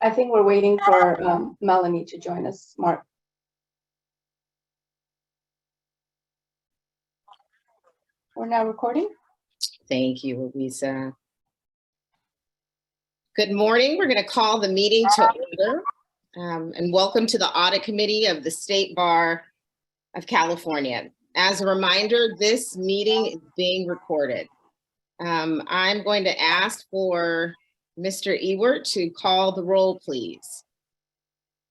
I think we're waiting for Melanie to join us. Mark. We're now recording. Thank you, Louisa. Good morning. We're going to call the meeting to order. And welcome to the Audit Committee of the State Bar of California. As a reminder, this meeting is being recorded. I'm going to ask for Mr. Ewert to call the roll, please.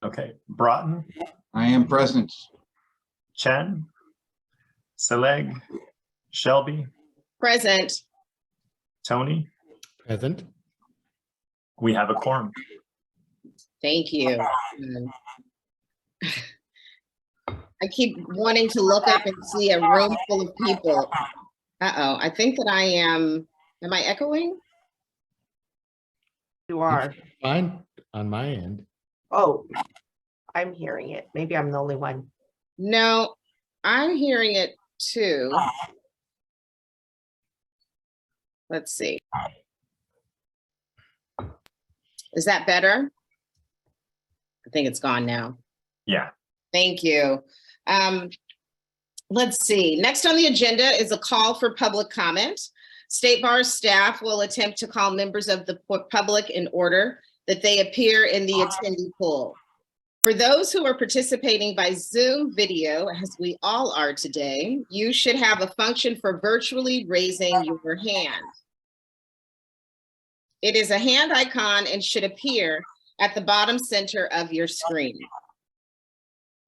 Okay, Broughton. I am present. Chen. Seleg. Shelby. Present. Tony. Present. We have a quorum. Thank you. I keep wanting to look up and see a room full of people. Uh-oh, I think that am I echoing? You are. Fine on my end. Oh, I'm hearing it. Maybe I'm the only one. No, I'm hearing it too. Let's see. Is that better? I think it's gone now. Yeah. Thank you. Let's see. Next on the agenda is a call for public comment. State Bar staff will attempt to call members of the public in order that they appear in the attendee pool. For those who are participating by Zoom video, as we all are today, you should have a function for virtually raising your hand. It is a hand icon and should appear at the bottom center of your screen.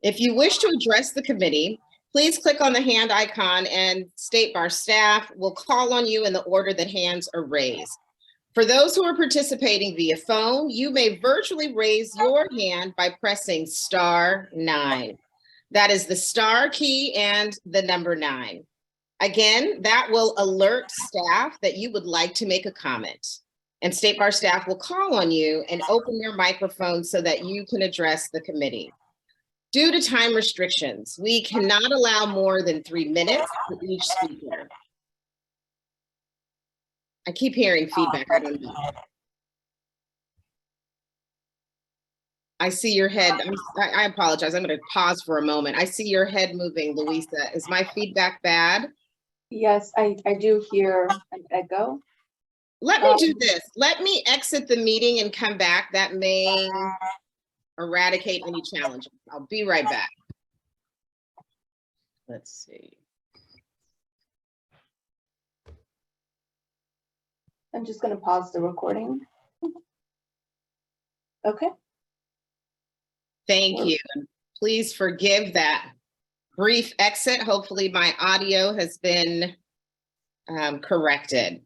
If you wish to address the committee, please click on the hand icon and State Bar staff will call on you in the order that hands are raised. For those who are participating via phone, you may virtually raise your hand by pressing *9. That is the star key and the number 9. Again, that will alert staff that you would like to make a comment. And State Bar staff will call on you and open your microphone so that you can address the committee. Due to time restrictions, we cannot allow more than 3 minutes for each speaker. I keep hearing feedback. I don't know. I see your head. I apologize. I'm going to pause for a moment. I see your head moving, Louisa. Is my feedback bad? Yes, I do hear an echo. Let me do this. Let me exit the meeting and come back. That may eradicate any challenges. I'll be right back. Let's see. I'm just going to pause the recording. Okay. Thank you. Please forgive that brief exit. Hopefully my audio has been corrected.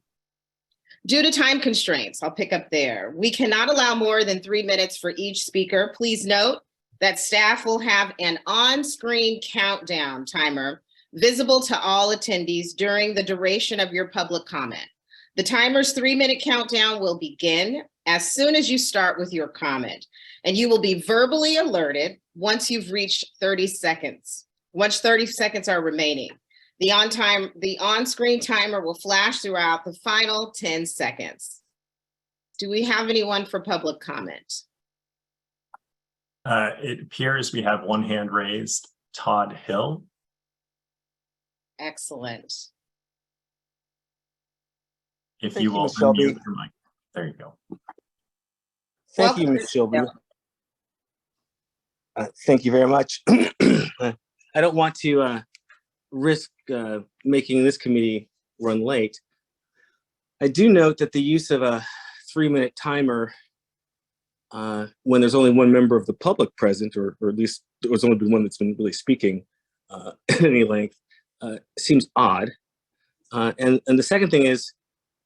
Due to time constraints, I'll pick up there. We cannot allow more than 3 minutes for each speaker. Please note that staff will have an on-screen countdown timer visible to all attendees during the duration of your public comment. The timer's 3-minute countdown will begin as soon as you start with your comment, and you will be verbally alerted once you've reached 30 seconds. Once 30 seconds are remaining. The on-screen timer will flash throughout the final 10 seconds. Do we have anyone for public comment? It appears we have one hand raised. Todd Hill. Excellent. If Thank you you, will Ms. Shelby. unmute your mic. There you go. Thank you, Welcome. Ms. Shelby. Thank you very much. I don't want to risk making this committee run late. I do note that the use of a 3-minute timer when there's only one member of the public present, or at least there's only been one that's been really speaking at any length, seems odd. And the second thing is,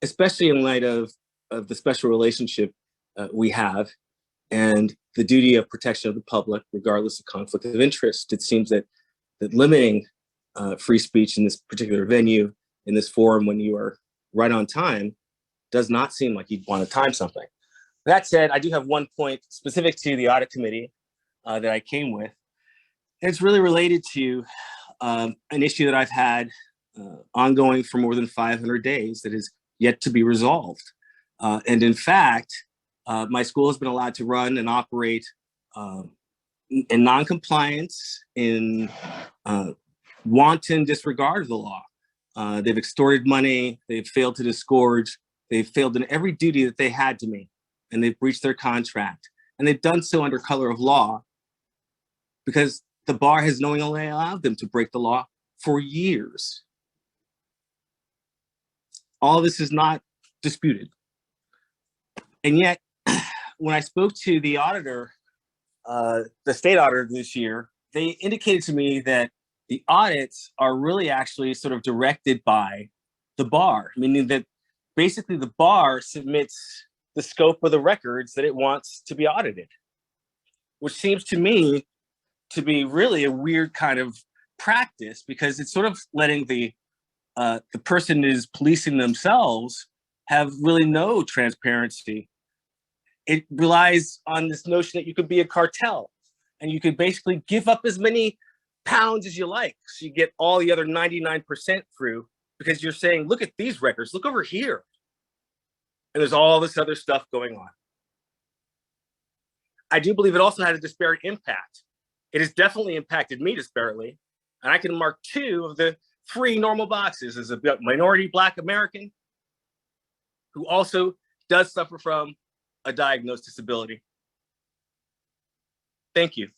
especially in light of the special relationship we have and the duty of protection of the public, regardless of conflict of interest, it seems that limiting free speech in this particular venue, in this forum, when you are right on time, does not seem like you'd want to time something. That said, I do have one point specific to the audit committee that I came with. And it's really related to an issue that I've had ongoing for more than 500 days that is yet to be resolved. And in fact, My school has been allowed to run and operate in non-compliance, in wanton disregard of the law. They've extorted money, they've failed to disgorge, they've failed in every duty that they had to me, and they've breached their contract. And they've done so under color of law because the bar has knowingly allowed them to break the law for years. All of this is not disputed. And yet, when I spoke to the auditor, the state auditor this year, they indicated to me that the audits are really actually sort of directed by the bar, meaning that basically the bar submits the scope of the records that it wants to be audited, which seems to me to be really a weird kind of practice, because it's sort of letting the person who is policing themselves have really no transparency. It relies on this notion that you could be a cartel and you could basically give up as many pounds as you like, so you get all the other 99% through, because you're saying, look at these records, look over here. And there's all this other stuff going on. I do believe it also had a disparate impact. It has definitely impacted me disparately. And I can mark 2 of the 3 normal boxes as a minority Black American who also does suffer from a diagnosed disability. Thank you.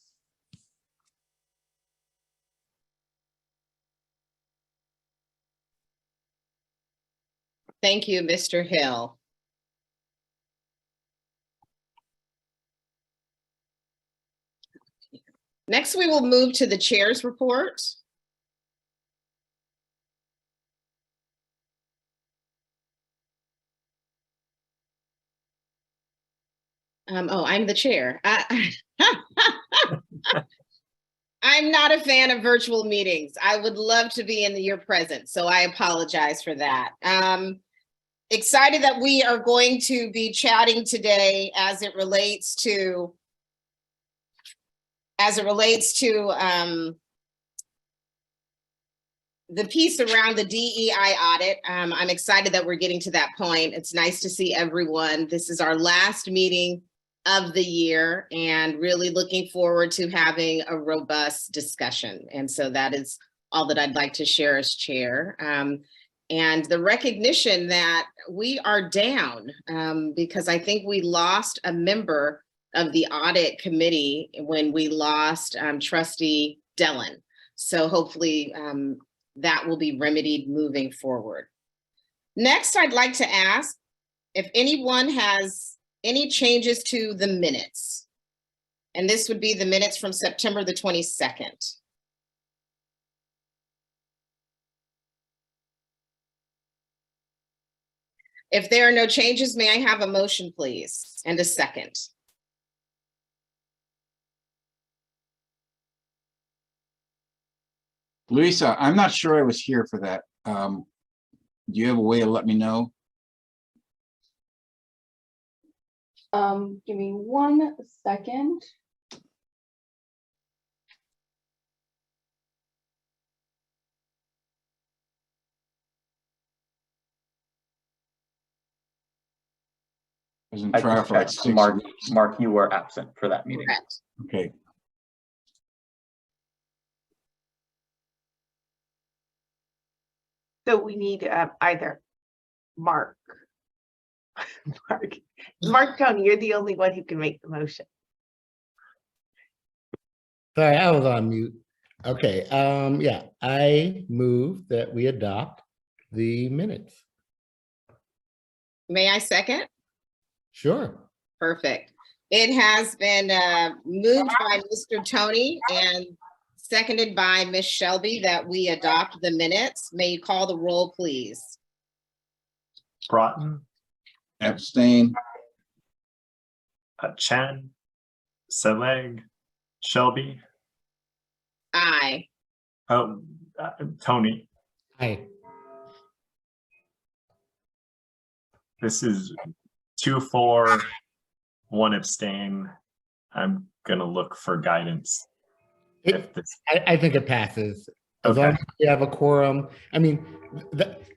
Thank you, Mr. Hill. Next, we will move to the chair's report. I'm the chair. I'm not a fan of virtual meetings. I would love to be in your presence, so I apologize for that. Excited that we are going to be chatting today as it relates to the piece around the DEI audit. I'm excited that we're getting to that point. It's nice to see everyone. This is our last meeting of the year, and really looking forward to having a robust discussion. And so that is all that I'd like to share as chair. And the recognition that we are down, because I think we lost a member of the audit committee when we lost Trustee Dellen. So hopefully that will be remedied moving forward. Next, I'd like to ask if anyone has any changes to the minutes. And this would be the minutes from September the 22nd. If there are no changes, may I have a motion, please, and a second? Louisa, I'm not sure I was here for that. Do you have a way to let me know? Give me 1 second. I was in I trial just for like checked. 6 Mark, weeks. Mark, you were absent for that meeting. Correct. Okay. So we need either Mark. Mark, Tony, you're the only one who can make the motion. Sorry, I was on mute. Okay, yeah, I move that we adopt the minutes. May I second? Sure. Perfect. It has been moved by Mr. Tony and seconded by Ms. Shelby that we adopt the minutes. May you call the roll, please? Broughton, Abstain. Chen, Selig, Shelby, Aye. Tony. Aye. This is 2-4, 1 abstain. I'm gonna look for guidance. If this, I think it passes. As Okay. long as we have a quorum. I mean,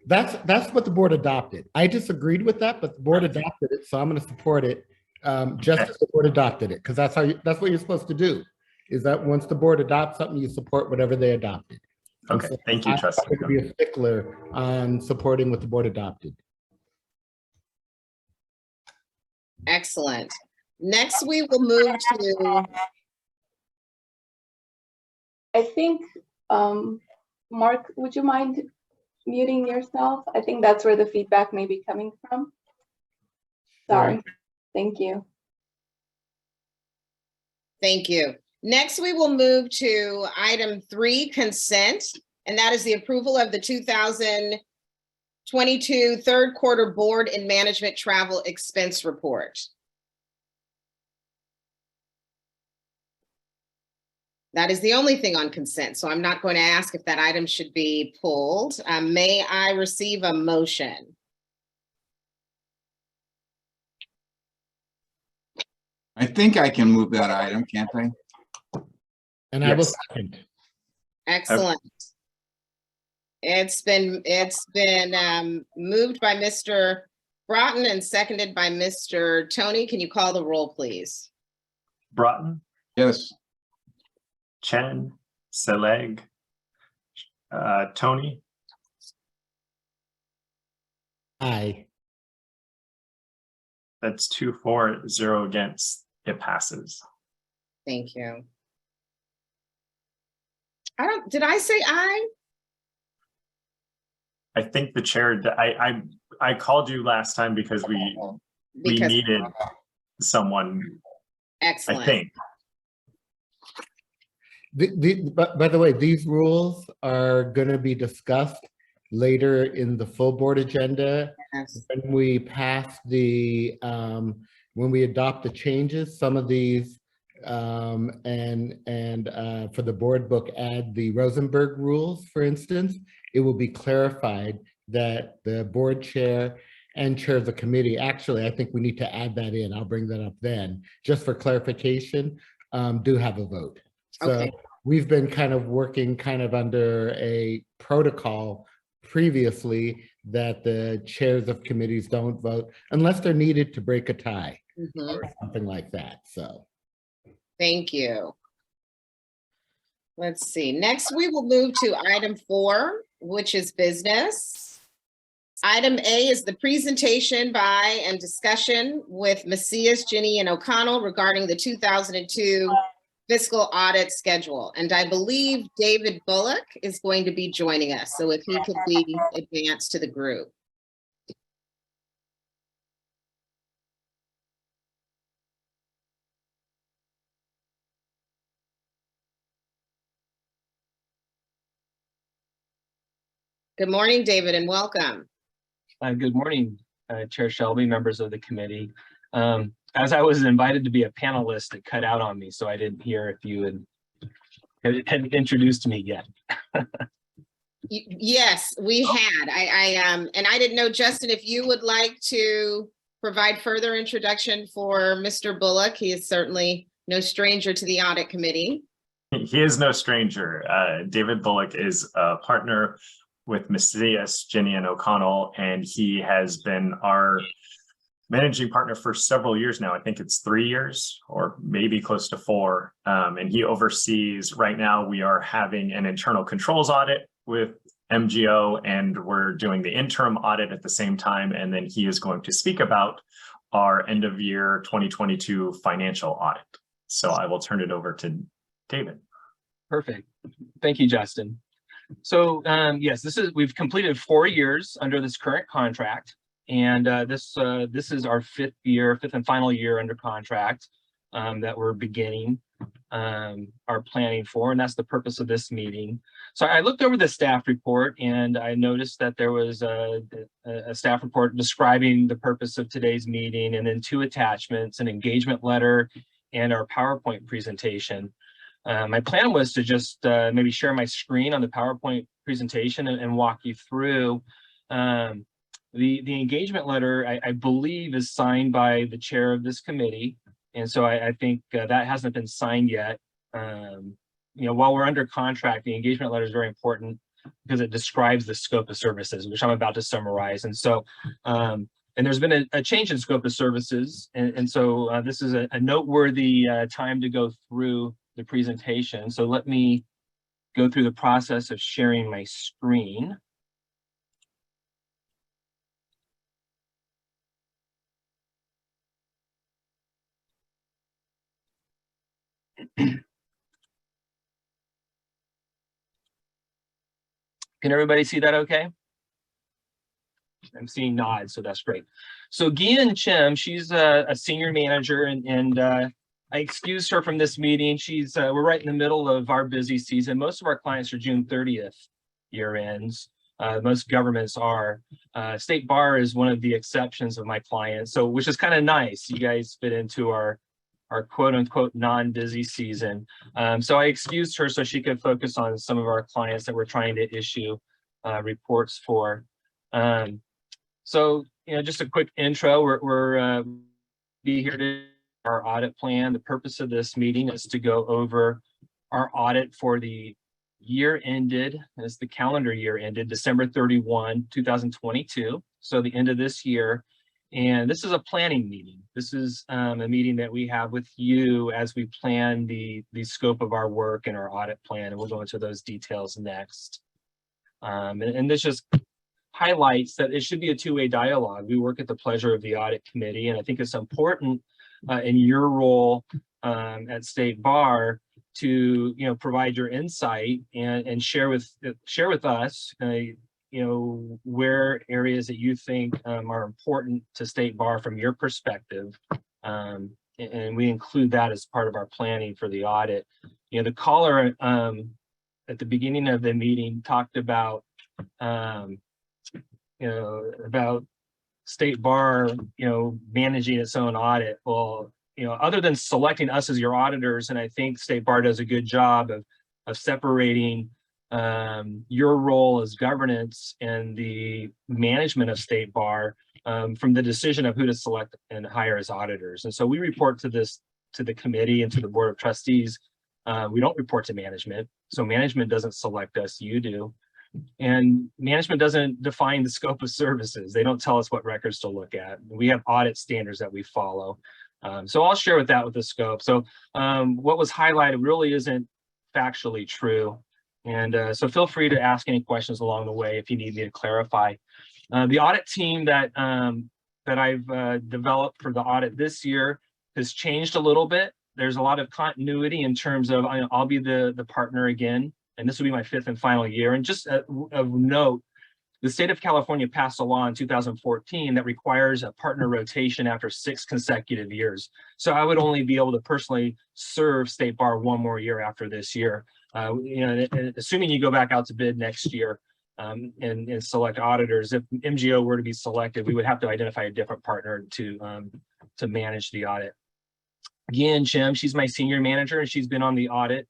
that's what the board adopted. I disagreed with that, but the board adopted it, so I'm going to support it. just as the board adopted it, because that's what you're supposed to do, is that once the board adopts something, you support whatever they adopted. And Okay, so thank you, I'm trustee. going to be a stickler on supporting what the board adopted. Excellent. Next, we will move to, I think, Mark, would you mind muting yourself? I think that's where the feedback may be coming from. Sorry. Thank you. thank you. Next, we will move to item 3, consent, and that is the approval of the 2022 third quarter board and management travel expense report. That is the only thing on consent, so I'm not going to ask if that item should be pulled. May I receive a motion? I think I can move that item, can't I? And I will Yes. second. Excellent. It's been moved by Mr. Broughton and seconded by Mr. Tony. Can you call the roll, please? Broughton, Yes. Chen, Seleg, Tony, Aye. that's 2-4-0 against. It passes. Thank you. Did I say aye? I think the chair, I called you last time because we Because, needed someone, I excellent. think. By the way, these rules are going to be discussed later in the full board agenda. Yes. When we pass the, when we adopt the changes, some of these, and for the board book, add the Rosenberg rules, for instance, it will be clarified that the board chair and chair of the committee, actually, I think we need to add that in. I'll bring that up then, just for clarification, do have a vote. So Okay. we've been kind of working kind of under a protocol previously that the chairs of committees don't vote unless they're needed to break a tie Mhm. or something like that. So Thank you. Let's see. Next, we will move to item 4, which is business. Item A is the presentation by and discussion with Macias, Gini, and O'Connell regarding the 2002 fiscal audit schedule. And I believe David Bullock is going to be joining us. So if he could be advanced to the group. Good morning, David, and welcome. Good morning, Chair Shelby, members of the committee. As I was invited to be a panelist, it cut out on me, so I didn't hear if you had introduced me yet. Yes, we had. And I didn't know, Justin, if you would like to provide further introduction for Mr. Bullock. He is certainly no stranger to the audit committee. He is no stranger. David Bullock is a partner with Macias, Gini, and O'Connell, and he has been our managing partner for several years now. I think it's 3 years or maybe close to 4. And he oversees, right now we are having an internal controls audit with MGO, and we're doing the interim audit at the same time. And then he is going to speak about our end of year 2022 financial audit. So I will turn it over to David. Perfect. Thank you, Justin. So yes, we've completed 4 years under this current contract. And this is our 5th and final year under contract that we're beginning our planning for, and that's the purpose of this meeting. So I looked over the staff report and I noticed that there was a staff report describing the purpose of today's meeting, and then 2 attachments, an engagement letter and our PowerPoint presentation. My plan was to just maybe share my screen on the PowerPoint presentation and walk you through. The engagement letter, I believe, is signed by the chair of this committee. And so I think that hasn't been signed yet. While we're under contract, the engagement letter is very important because it describes the scope of services, which I'm about to summarize. And so And there's been a change in scope of services. And so this is a noteworthy time to go through the presentation. So let me go through the process of sharing my screen. Can everybody see that okay? I'm seeing nods, so that's great. So Gian Chim, she's a senior manager, and I excused her from this meeting. We're right in the middle of our busy season. Most of our clients are June 30th year ends. Most governments are. State Bar is one of the exceptions of my clients, so which is kind of nice. You guys fit into our quote unquote non-busy season. So I excused her so she could focus on some of our clients that we're trying to issue reports for. So, just a quick intro. We're be here to our audit plan. The purpose of this meeting is to go over our audit for the year ended, as the calendar year ended, December 31, 2022. So the end of this year. And this is a planning meeting. This is a meeting that we have with you as we plan the scope of our work and our audit plan. And we'll go into those details next. And this just highlights that it should be a two-way dialogue. We work at the pleasure of the audit committee, and I think it's important in your role at State Bar to provide your insight and share with us where areas that you think are important to State Bar from your perspective, and we include that as part of our planning for the audit. The caller at the beginning of the meeting talked about about State Bar, managing its own audit. Well, other than selecting us as your auditors, and I think State Bar does a good job of separating your role as governance and the management of State Bar from the decision of who to select and hire as auditors. And so we report to the committee and to the board of trustees. We don't report to management. So management doesn't select us, you do. And management doesn't define the scope of services. They don't tell us what records to look at. We have audit standards that we follow. So I'll share with the scope. So what was highlighted really isn't factually true. And so feel free to ask any questions along the way if you need me to clarify. The audit team that I've developed for the audit this year has changed a little bit. There's a lot of continuity in terms of I'll be the partner again, and this will be my 5th and final year. And just of note, the state of California passed a law in 2014 that requires a partner rotation after 6 consecutive years. So I would only be able to personally serve State Bar 1 more year after this year. Assuming you go back out to bid next year and select auditors, if MGO were to be selected, we would have to identify a different partner to manage the audit. Gian Chim, she's my senior manager, and she's been on the audit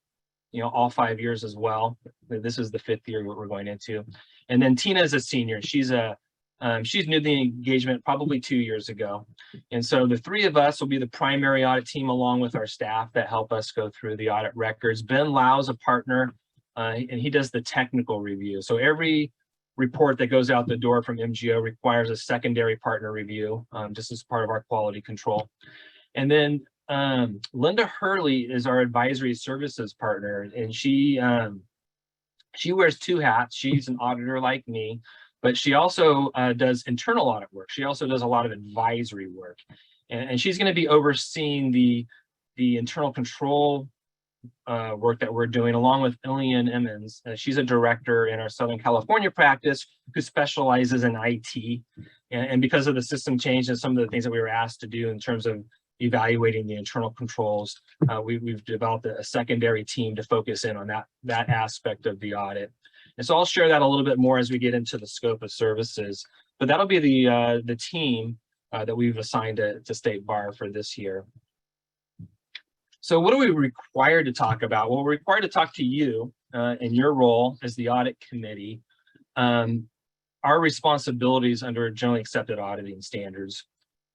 all 5 years as well. This is the 5th year what we're going into. And then Tina is a senior. She's new to the engagement probably 2 years ago. And so the 3 of us will be the primary audit team along with our staff that help us go through the audit records. Ben Lau's a partner, and he does the technical review. So every report that goes out the door from MGO requires a secondary partner review, just as part of our quality control. And then Linda Hurley is our advisory services partner, and she wears 2 hats. She's an auditor like me, but she also does internal audit work. She also does a lot of advisory work, and she's going to be overseeing the internal control work that we're doing, along with Ilian Emmons. She's a director in our Southern California practice who specializes in IT, and because of the system change and some of the things that we were asked to do in terms of evaluating the internal controls, we've developed a secondary team to focus in on that aspect of the audit. And so I'll share that a little bit more as we get into the scope of services, but that'll be the team that we've assigned to State Bar for this year. So what are we required to talk about? Well, we're required to talk to you in your role as the audit committee, our responsibilities under generally accepted auditing standards.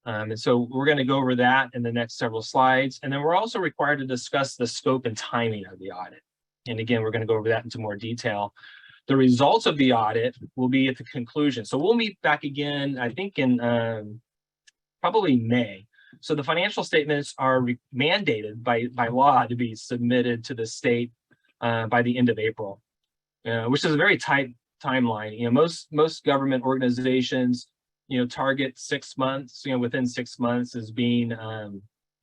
And so we're going to go over that in the next several slides. And then we're also required to discuss the scope and timing of the audit. And again, we're going to go over that into more detail. The results of the audit will be at the conclusion. So we'll meet back again, I think in probably May. So the financial statements are mandated by law to be submitted to the state by the end of April, which is a very tight timeline. You know, most government organizations, you know, target 6 months, you know, within 6 months as being,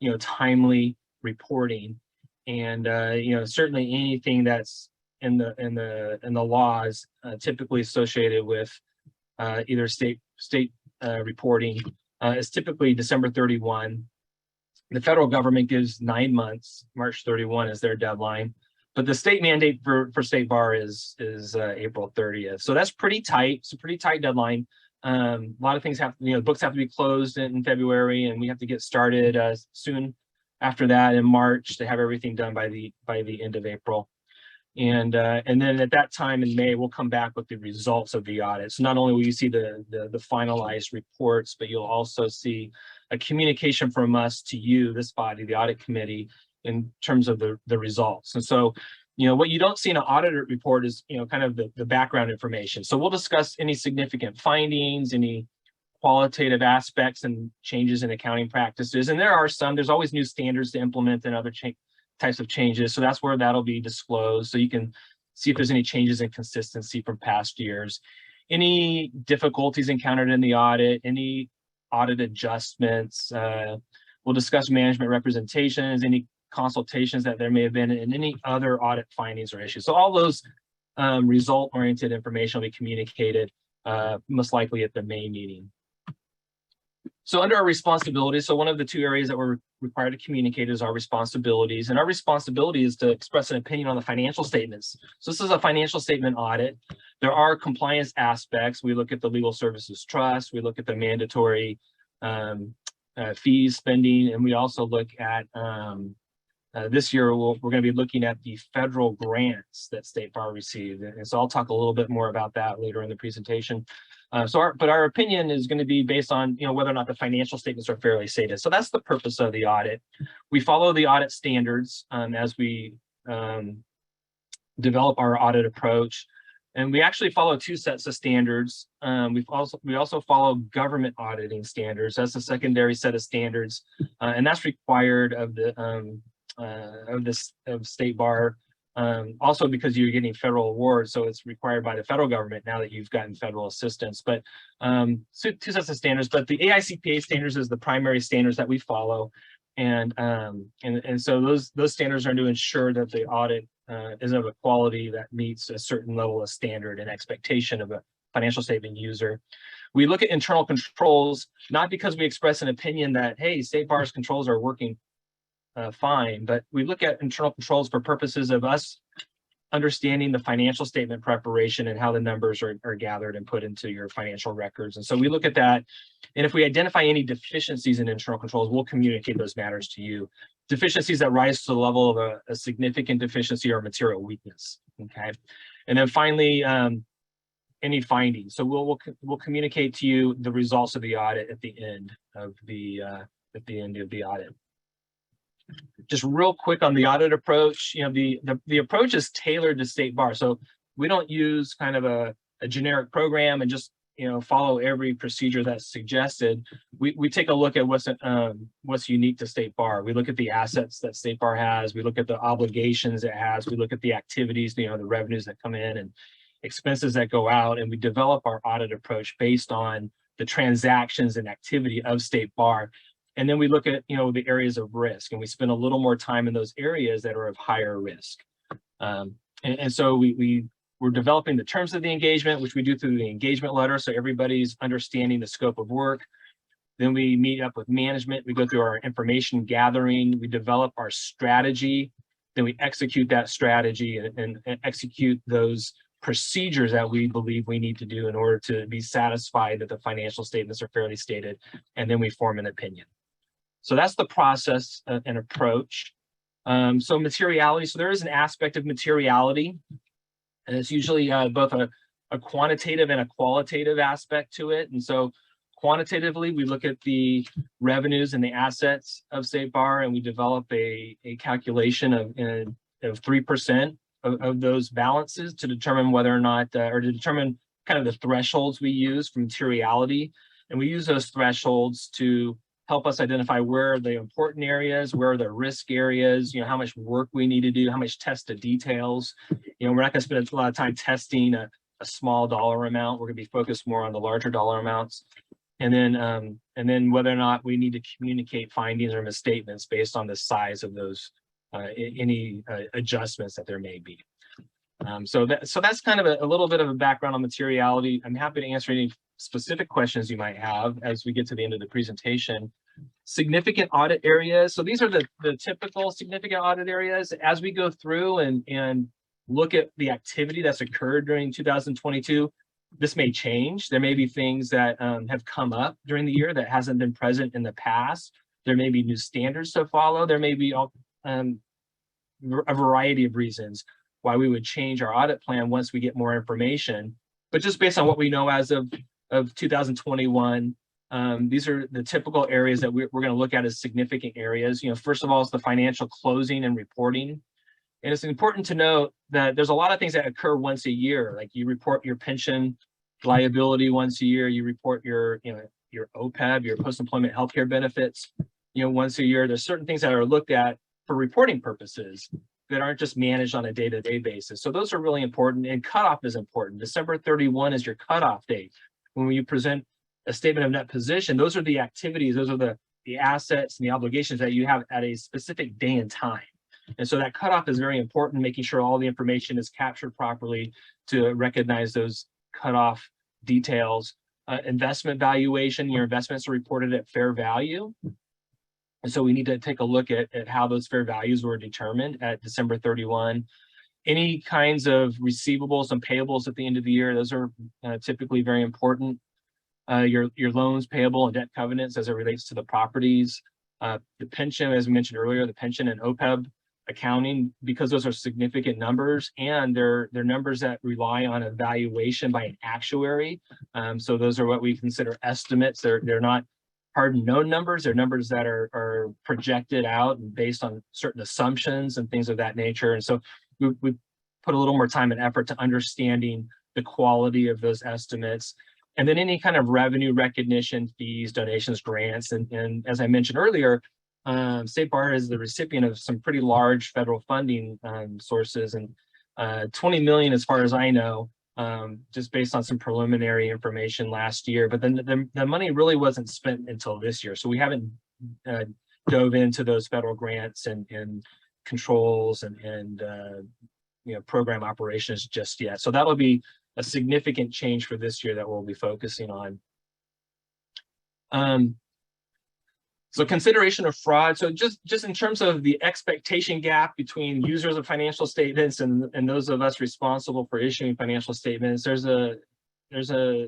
you know, timely reporting. And, you know, certainly anything that's in the laws typically associated with either state reporting is typically December 31. The federal government gives 9 months, March 31 is their deadline. But the state mandate for State Bar is April 30th. So that's pretty tight. It's a pretty tight deadline. A lot of things have, you know, books have to be closed in February, and we have to get started soon after that in March to have everything done by the end of April. And then at that time in May, we'll come back with the results of the audit. So not only will you see the finalized reports, but you'll also see a communication from us to you, this body, the Audit Committee, in terms of the results. And so, you know, what you don't see in an audit report is, you know, kind of the background information. So we'll discuss any significant findings, any qualitative aspects and changes in accounting practices. And there are some, there's always new standards to implement and other types of changes. So that's where that'll be disclosed. So you can see if there's any changes in consistency from past years, any difficulties encountered in the audit, any audit adjustments. We'll discuss management representations, any consultations that there may have been, and any other audit findings or issues. So all those result-oriented information will be communicated most likely at the May meeting. So under our responsibilities, so one of the 2 areas that we're required to communicate is our responsibilities. And our responsibility is to express an opinion on the financial statements. So this is a financial statement audit. There are compliance aspects. We look at the legal services trust. We look at the mandatory fees spending. And we also look at, this year, we're going to be looking at the federal grants that State Bar received. And so I'll talk a little bit more about that later in the presentation. But our opinion is going to be based on, you know, whether or not the financial statements are fairly stated. So that's the purpose of the audit. We follow the audit standards as we develop our audit approach, and we actually follow 2 sets of standards. We also follow government auditing standards. That's a secondary set of standards, and that's required of the of State Bar. Also because you're getting federal awards, so it's required by the federal government now that you've gotten federal assistance. But so 2 sets of standards, but the AICPA standards is the primary standards that we follow. And so those standards are to ensure that the audit is of a quality that meets a certain level of standard and expectation of a financial statement user. We look at internal controls, not because we express an opinion that, hey, State Bar's controls are working fine, but we look at internal controls for purposes of us understanding the financial statement preparation and how the numbers are gathered and put into your financial records. And so we look at that, and if we identify any deficiencies in internal controls, we'll communicate those matters to you. Deficiencies that rise to the level of a significant deficiency or material weakness. Okay, and then finally, any findings. So we'll communicate to you the results of the audit at the end of the audit. Just real quick on the audit approach, you know, the approach is tailored to State Bar. So we don't use kind of a generic program and just, you know, follow every procedure that's suggested. We take a look at what's unique to State Bar. We look at the assets that State Bar has. We look at the obligations it has. We look at the activities, you know, the revenues that come in and expenses that go out. And we develop our audit approach based on the transactions and activity of State Bar. And then we look at, you know, the areas of risk, and we spend a little more time in those areas that are of higher risk. And so we're developing the terms of the engagement, which we do through the engagement letter, so everybody's understanding the scope of work. Then we meet up with management. We go through our information gathering. We develop our strategy. Then we execute that strategy and execute those procedures that we believe we need to do in order to be satisfied that the financial statements are fairly stated. And then we form an opinion. So that's the process and approach. So materiality, so there is an aspect of materiality, and it's usually both a quantitative and a qualitative aspect to it. And so quantitatively, we look at the revenues and the assets of State Bar, and we develop a calculation of 3% of those balances to determine whether or not, or to determine kind of the thresholds we use for materiality. And we use those thresholds to help us identify where are the important areas, where are the risk areas, how much work we need to do, how much test of details. We're not going to spend a lot of time testing a small dollar amount. We're going to be focused more on the larger dollar amounts. And then whether or not we need to communicate findings or misstatements based on the size of those, any adjustments that there may be. So that's kind of a little bit of a background on materiality. I'm happy to answer any specific questions you might have as we get to the end of the presentation. Significant audit areas. So these are the typical significant audit areas. As we go through and look at the activity that's occurred during 2022, this may change. There may be things that have come up during the year that hasn't been present in the past. There may be new standards to follow. There may be a variety of reasons why we would change our audit plan once we get more information. But just based on what we know as of 2021, these are the typical areas that we're going to look at as significant areas. First of all, is the financial closing and reporting. And it's important to note that there's a lot of things that occur once a year, like you report your pension liability once a year, you report your OPEB, your post-employment healthcare benefits, once a year. There's certain things that are looked at for reporting purposes that aren't just managed on a day-to-day basis. So those are really important, and cutoff is important. December 31 is your cutoff date. When you present a statement of net position, those are the activities, those are the assets and the obligations that you have at a specific day and time. And so that cutoff is very important, making sure all the information is captured properly to recognize those cutoff details. Investment valuation, your investments are reported at fair value. And so we need to take a look at how those fair values were determined at December 31. Any kinds of receivables and payables at the end of the year, those are typically very important. Your loans payable and debt covenants as it relates to the properties. The pension, as we mentioned earlier, the pension and OPEB accounting, because those are significant numbers and they're numbers that rely on evaluation by an actuary. So those are what we consider estimates. They're not hard and known numbers. They're numbers that are projected out and based on certain assumptions and things of that nature. And so we put a little more time and effort to understanding the quality of those estimates. And then any kind of revenue recognition, fees, donations, grants. And as I mentioned earlier, State Bar is the recipient of some pretty large federal funding sources, and 20 million, as far as I know, just based on some preliminary information last year. But then the money really wasn't spent until this year. So we haven't dove into those federal grants and controls and program operations just yet. So that'll be a significant change for this year that we'll be focusing on. So consideration of fraud. So just in terms of the expectation gap between users of financial statements and those of us responsible for issuing financial statements, there's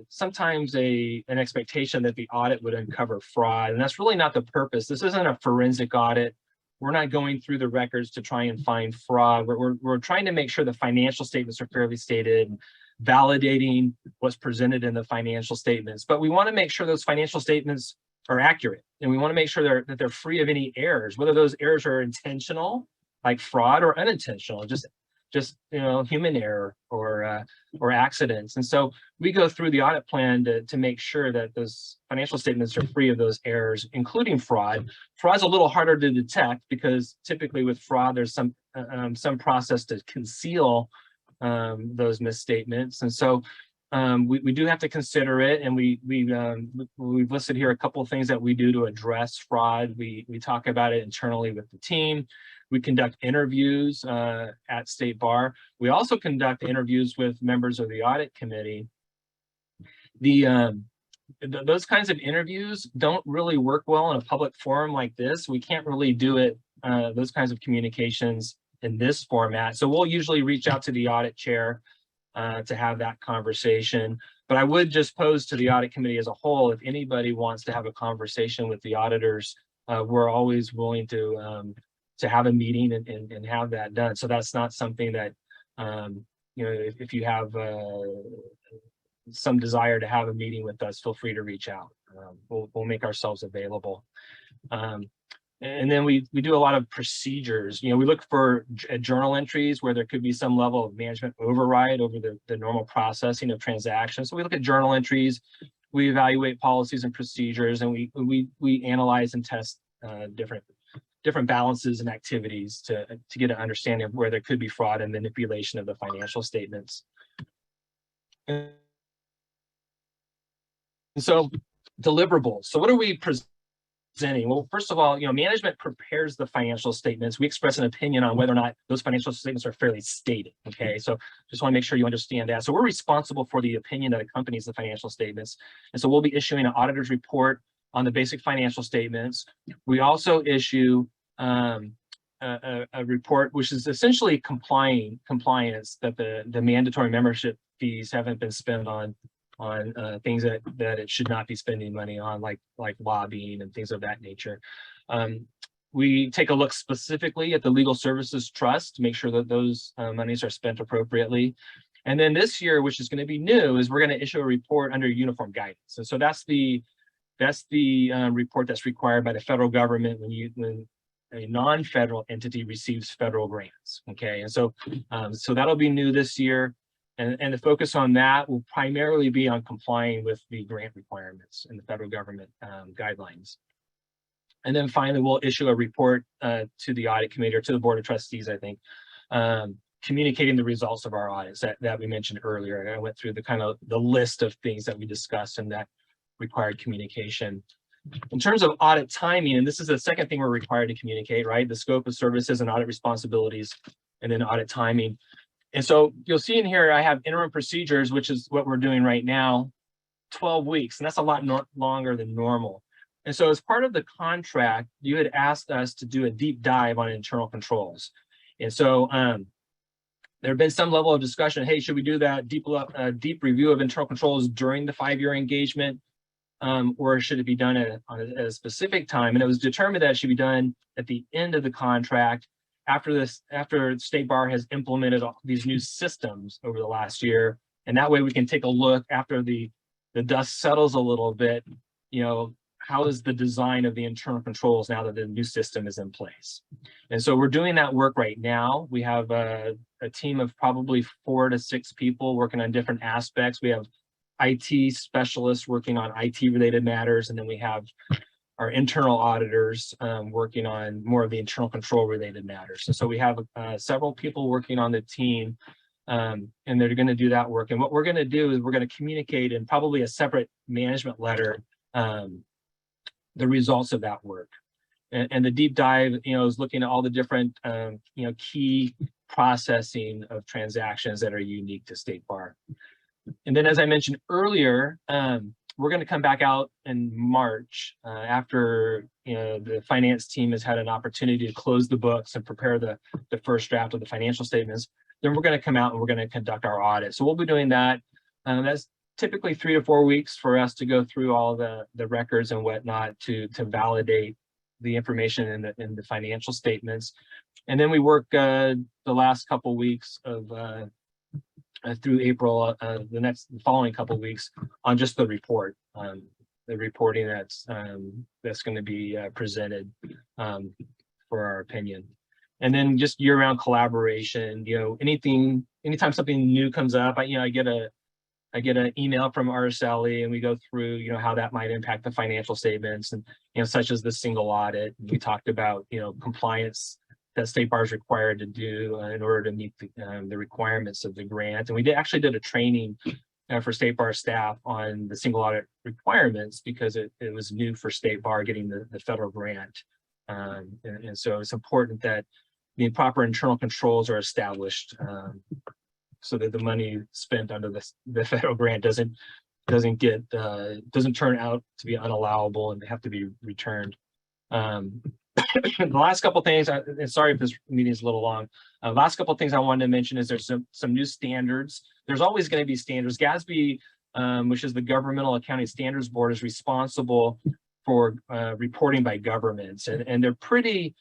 sometimes an expectation that the audit would uncover fraud, and that's really not the purpose. This isn't a forensic audit. We're not going through the records to try and find fraud. We're trying to make sure the financial statements are fairly stated, validating what's presented in the financial statements. But we want to make sure those financial statements are accurate, and we want to make sure that they're free of any errors, whether those errors are intentional, like fraud, or unintentional, just human error or accidents. And so we go through the audit plan to make sure that those financial statements are free of those errors, including fraud. Fraud's a little harder to detect because typically with fraud, there's some process to conceal those misstatements. And so we do have to consider it, and we've listed here a couple of things that we do to address fraud. We talk about it internally with the team. We conduct interviews at State Bar. We also conduct interviews with members of the Audit Committee. Those kinds of interviews don't really work well in a public forum like this. We can't really do it, those kinds of communications in this format. So we'll usually reach out to the audit chair to have that conversation. But I would just pose to the Audit Committee as a whole, if anybody wants to have a conversation with the auditors, we're always willing to have a meeting and have that done. So that's not something that, if you have some desire to have a meeting with us, feel free to reach out. We'll make ourselves available. And then we do a lot of procedures. We look for journal entries where there could be some level of management override over the normal processing of transactions. So we look at journal entries, we evaluate policies and procedures, and we analyze and test different balances and activities to get an understanding of where there could be fraud and manipulation of the financial statements. And so deliverables. So what are we presenting? Well, first of all, management prepares the financial statements. We express an opinion on whether or not those financial statements are fairly stated. Okay, so just want to make sure you understand that. So we're responsible for the opinion that accompanies the financial statements. And so we'll be issuing an auditor's report on the basic financial statements. We also issue a report, which is essentially compliance that the mandatory membership fees haven't been spent on things that it should not be spending money on, like lobbying and things of that nature. We take a look specifically at the Legal Services Trust to make sure that those monies are spent appropriately. And then this year, which is going to be new, is we're going to issue a report under uniform guidance. And so that's the report that's required by the federal government when a non-federal entity receives federal grants. Okay, and so that'll be new this year. And the focus on that will primarily be on complying with the grant requirements and the federal government guidelines. And then finally, we'll issue a report to the Audit Committee or to the Board of Trustees, I think, communicating the results of our audits that we mentioned earlier. And I went through the list of things that we discussed in that required communication. In terms of audit timing, and this is the second thing we're required to communicate, right? The scope of services and audit responsibilities, and then audit timing. And so you'll see in here, I have interim procedures, which is what we're doing right now, 12 weeks, and that's a lot longer than normal. And so as part of the contract, you had asked us to do a deep dive on internal controls. And so there have been some level of discussion, hey, should we do that deep review of internal controls during the 5-year engagement, or should it be done at a specific time? And it was determined that it should be done at the end of the contract, after State Bar has implemented all these new systems over the last year. And that way we can take a look after the dust settles a little bit, how is the design of the internal controls now that the new system is in place? And so we're doing that work right now. We have a team of probably 4 to 6 people working on different aspects. We have IT specialists working on IT related matters, and then we have our internal auditors working on more of the internal control related matters. And so we have several people working on the team, and they're going to do that work. And what we're going to do is we're going to communicate in probably a separate management letter the results of that work. And the deep dive, is looking at all the different, key processing of transactions that are unique to State Bar. And then, as I mentioned earlier, we're going to come back out in March after the finance team has had an opportunity to close the books and prepare the first draft of the financial statements. Then we're going to come out and we're going to conduct our audit. So we'll be doing that. That's typically 3 to 4 weeks for us to go through all the records and whatnot to validate the information in the financial statements. And then we work the last couple of weeks of through April, the following couple of weeks on just the report, the reporting that's going to be presented for our opinion. And then just year-round collaboration. Anytime something new comes up, I get an email from Araceli, and we go through how that might impact the financial statements, and such as the single audit. We talked about compliance that State Bar is required to do in order to meet the requirements of the grant. And we actually did a training for State Bar staff on the single audit requirements because it was new for State Bar getting the federal grant. And so it's important that the proper internal controls are established so that the money spent under the federal grant doesn't turn out to be unallowable and they have to be returned. The last couple of things, and sorry if this meeting is a little long, last couple of things I wanted to mention is there's some new standards. There's always going to be standards. GASB, which is the Governmental Accounting Standards Board, is responsible for reporting by governments, and they're pretty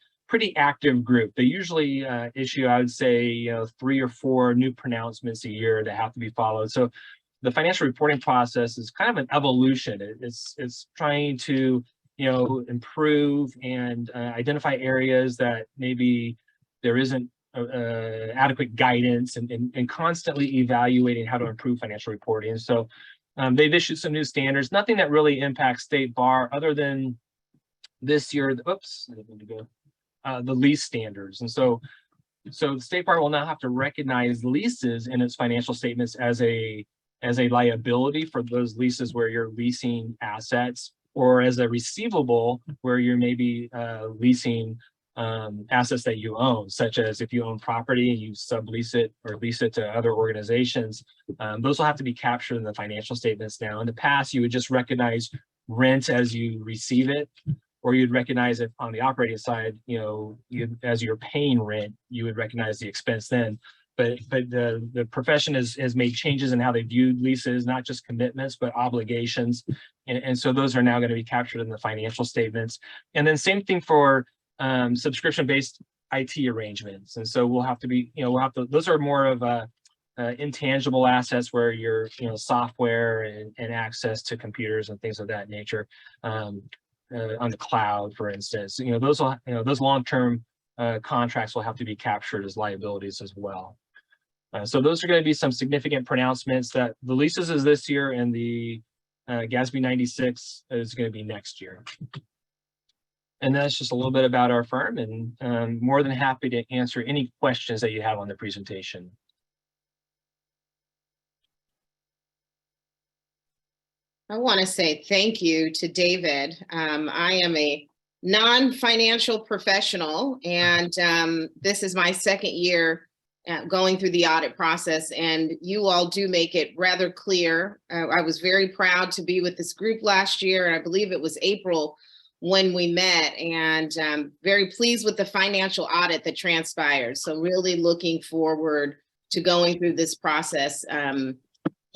active group. They usually issue, I would say, 3 or 4 new pronouncements a year that have to be followed. So the financial reporting process is kind of an evolution. It's trying to improve and identify areas that maybe there isn't adequate guidance, and constantly evaluating how to improve financial reporting. So they've issued some new standards, nothing that really impacts State Bar other than this year, oops, I didn't mean to go, the lease standards. And so the State Bar will now have to recognize leases in its financial statements as a liability for those leases where you're leasing assets, or as a receivable where you're maybe leasing assets that you own, such as if you own property and you sublease it or lease it to other organizations. Those will have to be captured in the financial statements now. In the past, you would just recognize rent as you receive it, or you'd recognize it on the operating side, as you're paying rent, you would recognize the expense then. But the profession has made changes in how they view leases, not just commitments, but obligations. And so those are now going to be captured in the financial statements. And then same thing for subscription-based IT arrangements. And so we'll have to, those are more of intangible assets where your software and access to computers and things of that nature on the cloud, for instance. Those long-term contracts will have to be captured as liabilities as well. So those are going to be some significant pronouncements. That the leases is this year, and the GASB 96 is going to be next year. And that's just a little bit about our firm, and I'm more than happy to answer any questions that you have on the presentation. I want to say thank you to David. I am a non-financial professional, and this is my second year going through the audit process, and you all do make it rather clear. I was very proud to be with this group last year, and I believe it was April when we met, and very pleased with the financial audit that transpired. So really looking forward to going through this process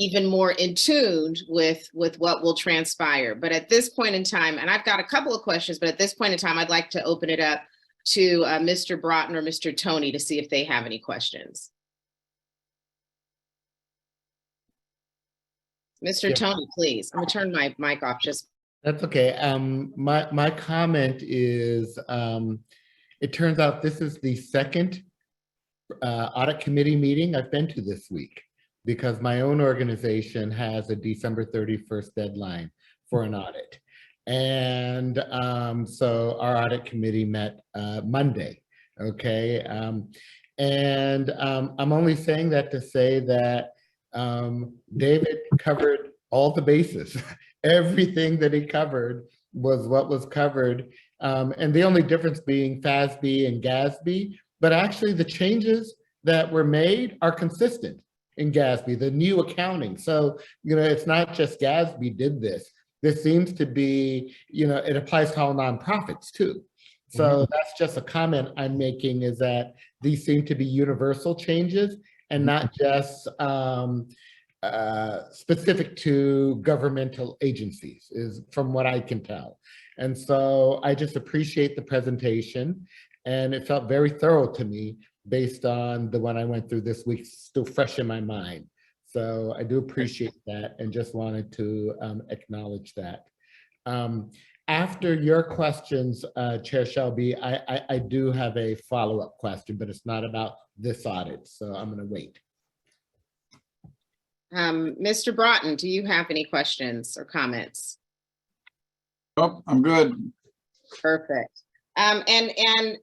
even more in tune with what will transpire. But at this point in time, and I've got a couple of questions, but at this point in time, I'd like to open it up to Mr. Broughton or Mr. Tony to see if they have any questions. Mr. Yeah. Tony, please. I'm gonna turn my mic off just. That's okay. My comment is, it turns out this is the second audit committee meeting I've been to this week, because my own organization has a December 31st deadline for an audit. And so our audit committee met Monday, okay? And I'm only saying that to say that David covered all the bases. Everything that he covered was what was covered. And the only difference being FASB and GASB, but actually the changes that were made are consistent in GASB, the new accounting. So, it's not just GASB did this. This seems to be, it applies to all nonprofits too. So that's just a comment I'm making, is that these seem to be universal changes and not just specific to governmental agencies, is from what I can tell. And so I just appreciate the presentation, and it felt very thorough to me based on the one I went through this week, still fresh in my mind. So I do appreciate that, and just wanted to acknowledge that. After your questions, Chair Shelby, I do have a follow-up question, but it's not about this audit, so I'm going to wait. Mr. Broughton, do you have any questions or comments? Oh, I'm good. Perfect. And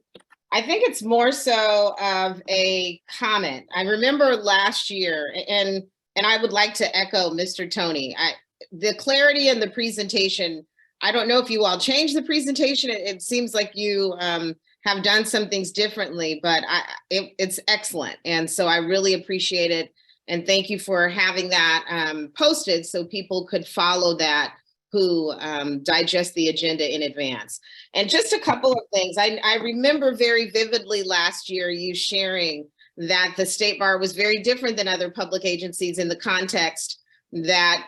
I think it's more so of a comment. I remember last year, and I would like to echo Mr. Tony. The clarity in the presentation, I don't know if you all changed the presentation. It seems like you have done some things differently, but it's excellent. And so I really appreciate it. And thank you for having that posted so people could follow that who digest the agenda in advance. And just a couple of things. I remember very vividly last year you sharing that the State Bar was very different than other public agencies in the context that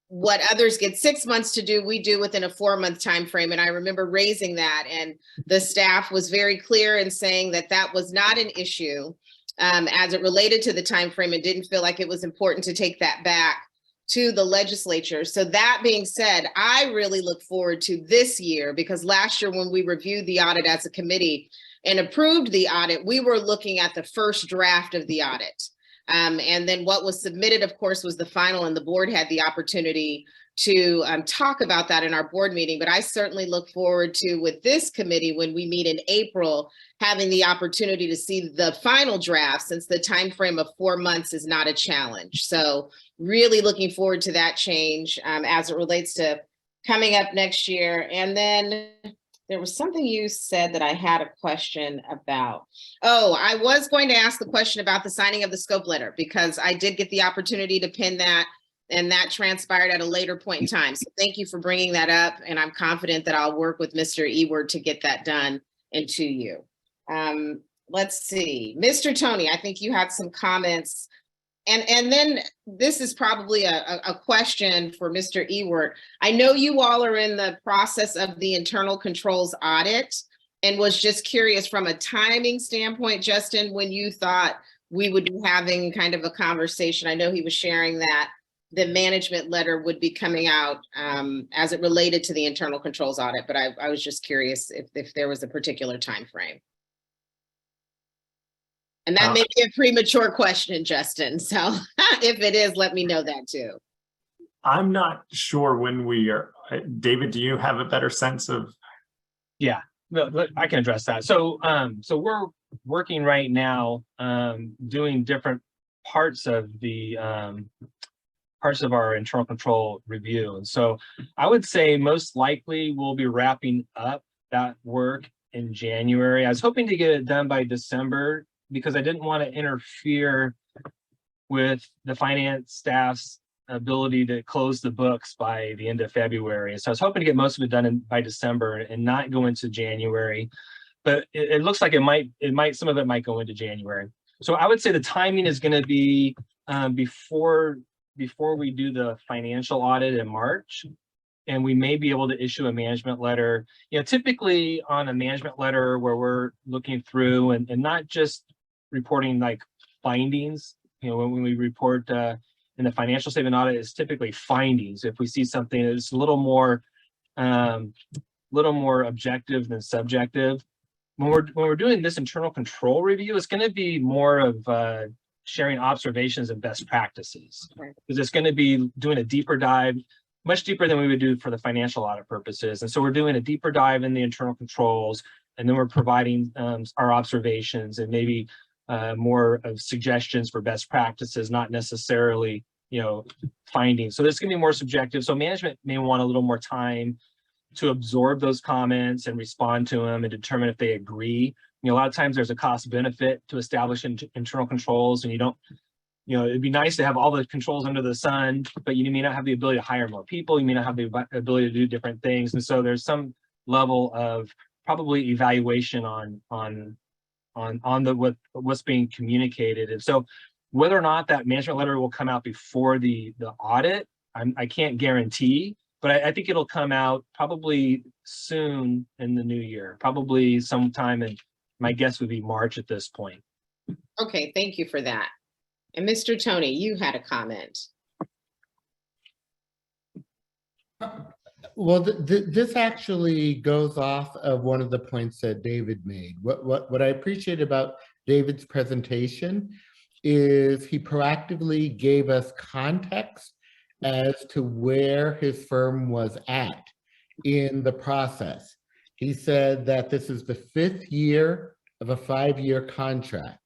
what others get 6 months to do, we do within a 4-month time frame. And I remember raising that, and the staff was very clear in saying that that was not an issue as it related to the time frame. It didn't feel like it was important to take that back to the legislature. So that being said, I really look forward to this year, because last year when we reviewed the audit as a committee and approved the audit, we were looking at the first draft of the audit. And then what was submitted, of course, was the final, and the board had the opportunity to talk about that in our board meeting. But I certainly look forward to, with this committee, when we meet in April, having the opportunity to see the final draft, since the time frame of 4 months is not a challenge. So really looking forward to that change as it relates to coming up next year. And then there was something you said that I had a question about. Oh, I was going to ask the question about the signing of the scope letter, because I did get the opportunity to pin that, and that transpired at a later point in time. So thank you for bringing that up. And I'm confident that I'll work with Mr. Ewert to get that done and to you. Let's see, Mr. Tony, I think you had some comments. And then this is probably a question for Mr. Ewert. I know you all are in the process of the internal controls audit, and was just curious from a timing standpoint, Justin, when you thought we would be having kind of a conversation. I know he was sharing that the management letter would be coming out as it related to the internal controls audit, but I was just curious if there was a particular time frame. And that may be a premature question, Justin. So if it is, let me know that too. I'm not sure when we are. David, do you have a better sense of? Yeah, I can address that. So, so we're working right now doing different parts of the parts of our internal control review. And so I would say most likely we'll be wrapping up that work in January. I was hoping to get it done by December, because I didn't want to interfere with the finance staff's ability to close the books by the end of February. So I was hoping to get most of it done by December and not go into January. But it looks like some of it might go into January. So I would say the timing is going to be before we do the financial audit in March, and we may be able to issue a management letter. You know, typically on a management letter where we're looking through and not just reporting like findings, you know, when we report in the financial statement audit, is typically findings. If we see something that's a little more objective than subjective, when we're doing this internal control review, it's going to be more of sharing observations and best practices, because it's going to be doing a deeper dive, much deeper than we would do for the financial audit purposes. And so we're doing a deeper dive in the internal controls, and then we're providing our observations and maybe more of suggestions for best practices, not necessarily, you know, findings. So this can be more subjective. So management may want a little more time to absorb those comments and respond to them and determine if they agree. You know, a lot of times there's a cost benefit to establishing internal controls, and you don't, you know, it'd be nice to have all the controls under the sun, but you may not have the ability to hire more people. You may not have the ability to do different things. And so there's some level of probably evaluation on what's being communicated. And so whether or not that management letter will come out before the audit, I can't guarantee, but I think it'll come out probably soon in the new year, probably sometime in, my guess would be March at this point. Okay, thank you for that. And Mr. Tony, you had a comment. Well, this actually goes off of one of the points that David made. What I appreciate about David's presentation is he proactively gave us context as to where his firm was at in the process. He said that this is the 5th year of a 5-year contract.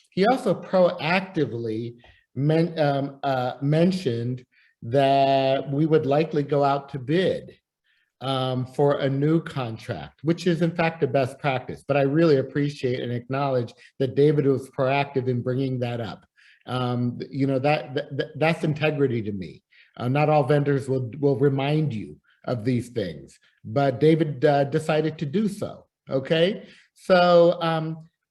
He also proactively mentioned that we would likely go out to bid for a new contract, which is in fact a best practice. But I really appreciate and acknowledge that David was proactive in bringing that up. You know, that's integrity to me. Not all vendors will remind you of these things, but David decided to do so. Okay, so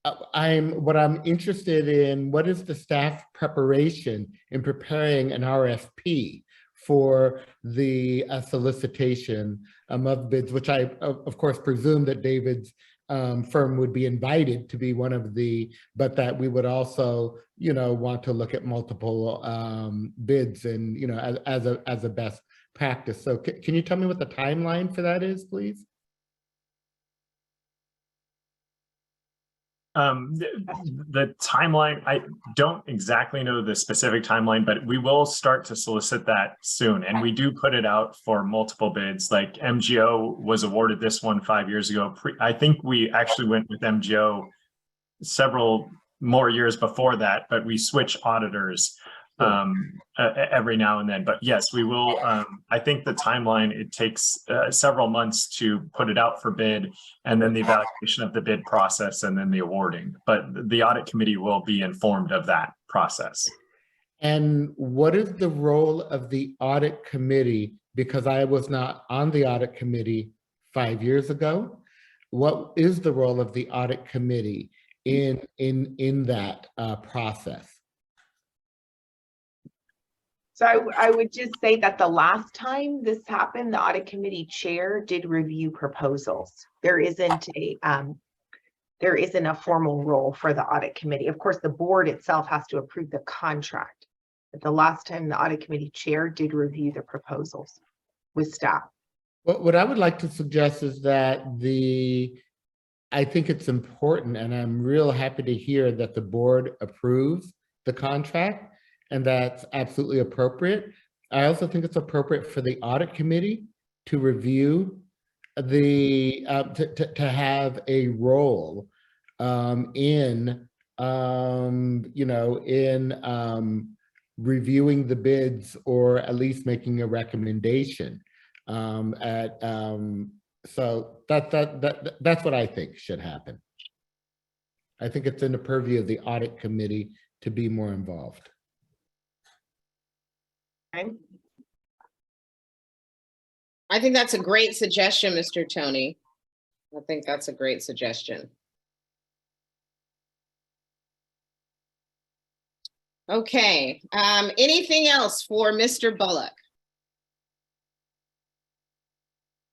what I'm interested in, what is the staff preparation in preparing an RFP for the solicitation of bids, which I, of course, presume that David's firm would be invited to be one of the, but that we would also, want to look at multiple bids and, as a best practice. So can you tell me what the timeline for that is, please? The timeline, I don't exactly know the specific timeline, but we will start to solicit that soon. And we do put it out for multiple bids. Like MGO was awarded this one 5 years ago. I think we actually went with MGO several more years before that, but we switch auditors every now and then. But yes, we will. I think the timeline, it takes several months to put it out for bid, and then the evaluation of the bid process, and then the awarding. But the audit committee will be informed of that process. And what is the role of the audit committee? Because I was not on the audit committee 5 years ago. What is the role of the audit committee in that process? So I would just say that the last time this happened, the audit committee chair did review proposals. There isn't a formal role for the audit committee. Of course, the board itself has to approve the contract. But the last time the audit committee chair did review the proposals with staff. What I would like to suggest is that I think it's important, and I'm real happy to hear that the board approves the contract, and that's absolutely appropriate. I also think it's appropriate for the audit committee to review to have a role in reviewing the bids, or at least making a recommendation. So that's what I think should happen. I think it's in the purview of the audit committee to be more involved. Okay. I think that's a great suggestion, Mr. Tony. I think that's a great suggestion. Okay, anything else for Mr. Bullock?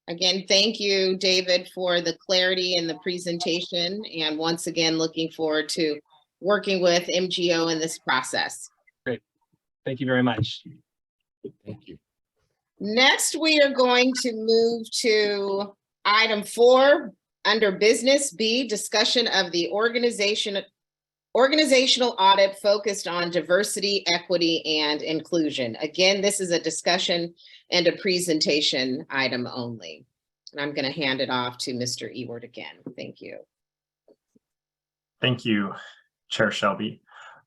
Again, thank you, David, for the clarity in the presentation. And once again, looking forward to working with MGO in this process. Great. Thank you very much. Thank you. Next, we are going to move to item 4 under business B, discussion of the organizational audit focused on diversity, equity, and inclusion. Again, this is a discussion and a presentation item only. And I'm going to hand it off to Mr. Ewart again. Thank you. Thank you, Chair Shelby.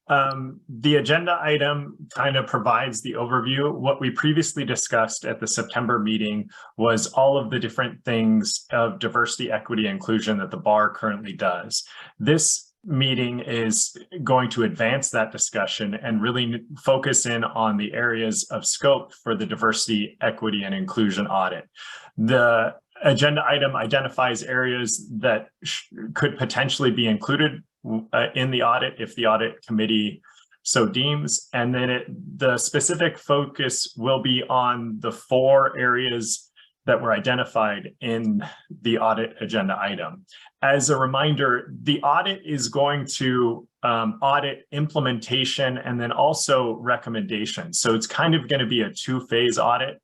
The agenda item kind of provides the overview. What we previously discussed at the September meeting was all of the different things of diversity, equity, inclusion that the bar currently does. This meeting is going to advance that discussion and really focus in on the areas of scope for the diversity, equity, and inclusion audit. The agenda item identifies areas that could potentially be included in the audit if the audit committee so deems, and then the specific focus will be on the 4 areas that were identified in the audit agenda item. As a reminder, the audit is going to audit implementation and then also recommendations. So it's kind of going to be a 2-phase audit.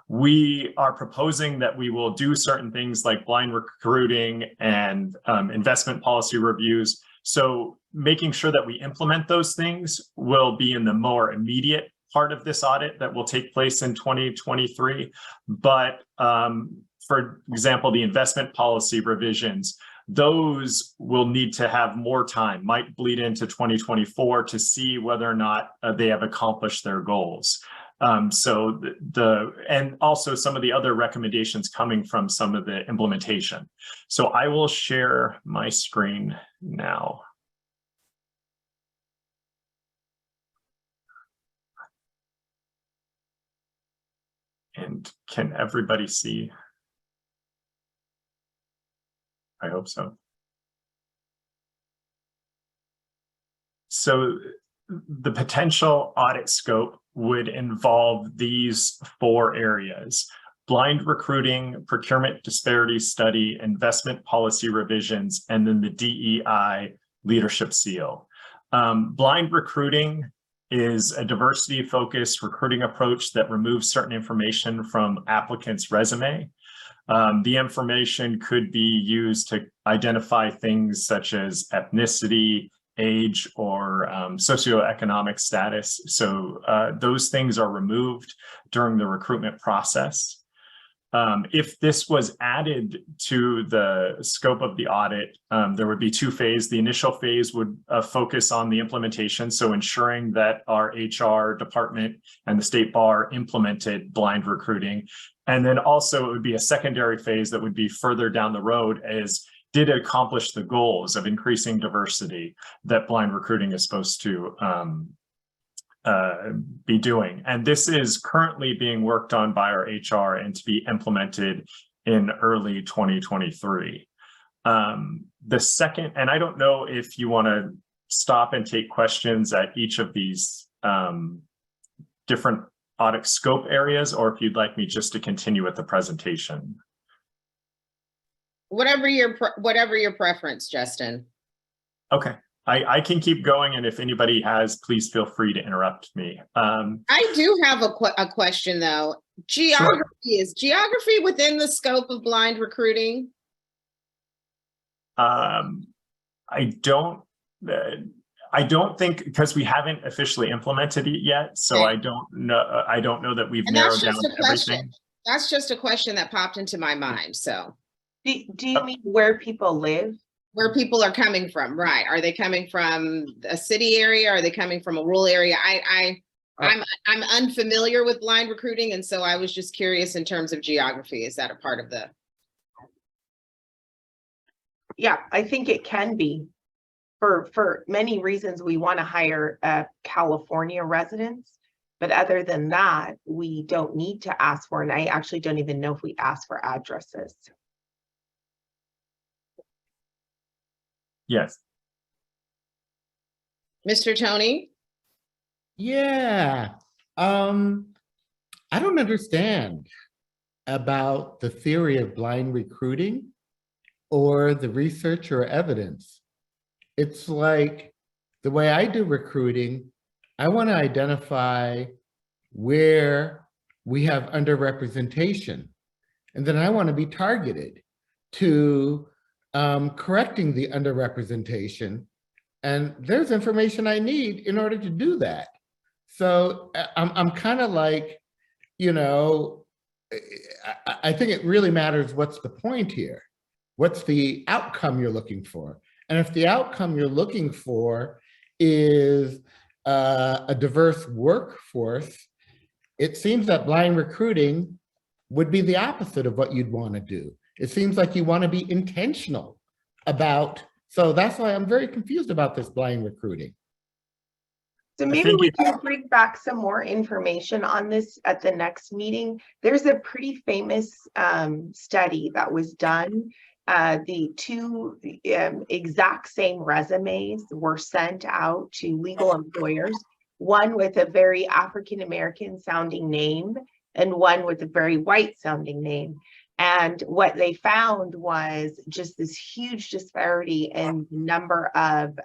We are proposing that we will do certain things like blind recruiting and investment policy reviews. So making sure that we implement those things will be in the more immediate part of this audit that will take place in 2023. But for example, the investment policy revisions, those will need to have more time, might bleed into 2024 to see whether or not they have accomplished their goals. And also some of the other recommendations coming from some of the implementation. So I will share my screen now. And can everybody see? I hope so. So the potential audit scope would involve these 4 areas. blind recruiting, procurement disparity study, investment policy revisions, and then the DEI leadership seal. Blind recruiting is a diversity-focused recruiting approach that removes certain information from applicants' resume. The information could be used to identify things such as ethnicity, age, or socioeconomic status. So those things are removed during the recruitment process. If this was added to the scope of the audit, there would be two phases. The initial phase would focus on the implementation, so ensuring that our HR department and the state bar implemented blind recruiting. And then also it would be a secondary phase that would be further down the road, as did it accomplish the goals of increasing diversity that blind recruiting is supposed to be doing. And this is currently being worked on by our HR and to be implemented in early 2023. The second, and I don't know if you want to stop and take questions at each of these different audit scope areas, or if you'd like me just to continue with the presentation. Whatever your preference, Justin. Okay. I can keep going, and if anybody has, please feel free to interrupt me. I do have a question though. Geography, sure. Is geography within the scope of blind recruiting? I don't think, because we haven't officially implemented it yet, so okay. I don't know that we've narrowed down everything. That's just a question that popped into my mind. So, do you mean where people live? Where people are coming from, right? Are they coming from a city area? Are they coming from a rural area? I'm unfamiliar with blind recruiting, and so I was just curious in terms of geography. Is that a part of the? Yeah, I think it can be. For many reasons, we want to hire California residents, but other than that, we don't need to ask for, and I actually don't even know if we ask for addresses. Yes. Mr. Tony? Yeah. I don't understand about the theory of blind recruiting or the research or evidence. It's like the way I do recruiting, I want to identify where we have underrepresentation. And then I want to be targeted to correcting the underrepresentation, and there's information I need in order to do that. So I'm kind of like, you know, I think it really matters what's the point here. What's the outcome you're looking for? And if the outcome you're looking for is a diverse workforce, it seems that blind recruiting would be the opposite of what you'd want to do. It seems like you want to be intentional about, so that's why I'm very confused about this blind recruiting. So maybe we can bring back some more information on this at the next meeting. There's a pretty famous study that was done. The two exact same resumes were sent out to legal employers, one with a very African-American sounding name and one with a very white sounding name. And what they found was just this huge disparity in the number of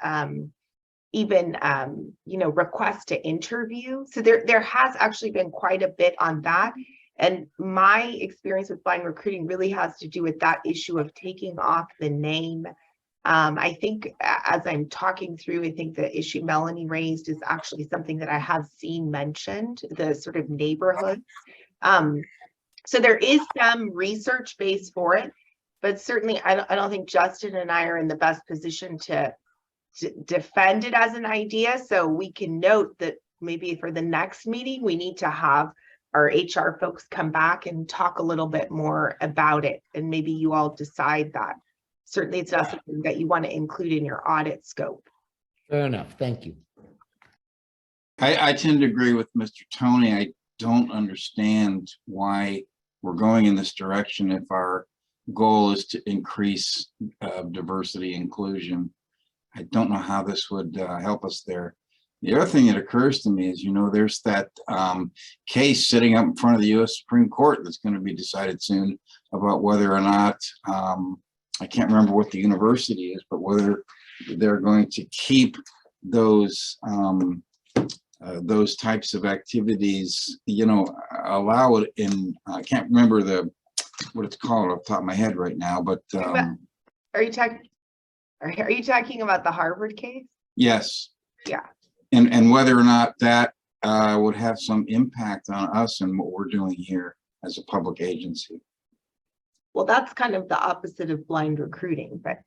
requests to interview. So there has actually been quite a bit on that. And my experience with blind recruiting really has to do with that issue of taking off the name. I think as I'm talking through, I think the issue Melanie raised is actually something that I have seen mentioned, the sort of neighborhood. So there is some research base for it, but certainly I don't think Justin and I are in the best position to defend it as an idea. So we can note that maybe for the next meeting, we need to have our HR folks come back and talk a little bit more about it. And maybe you all decide that. Certainly it's not something that you want to include in your audit scope. Fair enough, thank you. I tend to agree with Mr. Tony. I don't understand why we're going in this direction if our goal is to increase diversity inclusion. I don't know how this would help us there. The other thing that occurs to me is, there's that case sitting up in front of the U.S. Supreme Court that's going to be decided soon about whether or not, I can't remember what the university is, but whether they're going to keep those types of activities, allow it in, I can't remember what it's called off the top of my head right now, but Are you talking about the Harvard case? yes. Yeah. And whether or not that would have some impact on us and what we're doing here as a public agency. Well, that's kind of the opposite of blind recruiting, but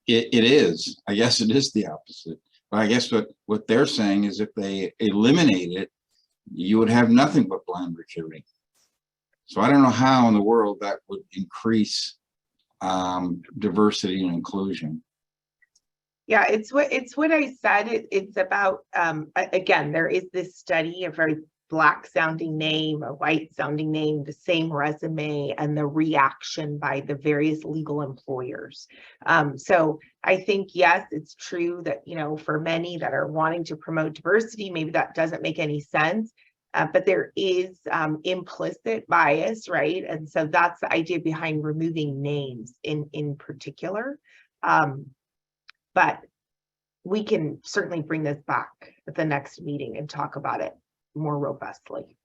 It is. I guess it is the opposite. But I guess what they're saying is if they eliminate it, you would have nothing but blind recruiting. So I don't know how in the world that would increase diversity and inclusion. yeah, it's what I said. It's about, again, there is this study, a very Black sounding name, a white sounding name, the same resume, and the reaction by the various legal employers. So I think, yes, it's true that, for many that are wanting to promote diversity, maybe that doesn't make any sense, but there is implicit bias, right? And so that's the idea behind removing names in particular. But we can certainly bring this back at the next meeting and talk about it more robustly.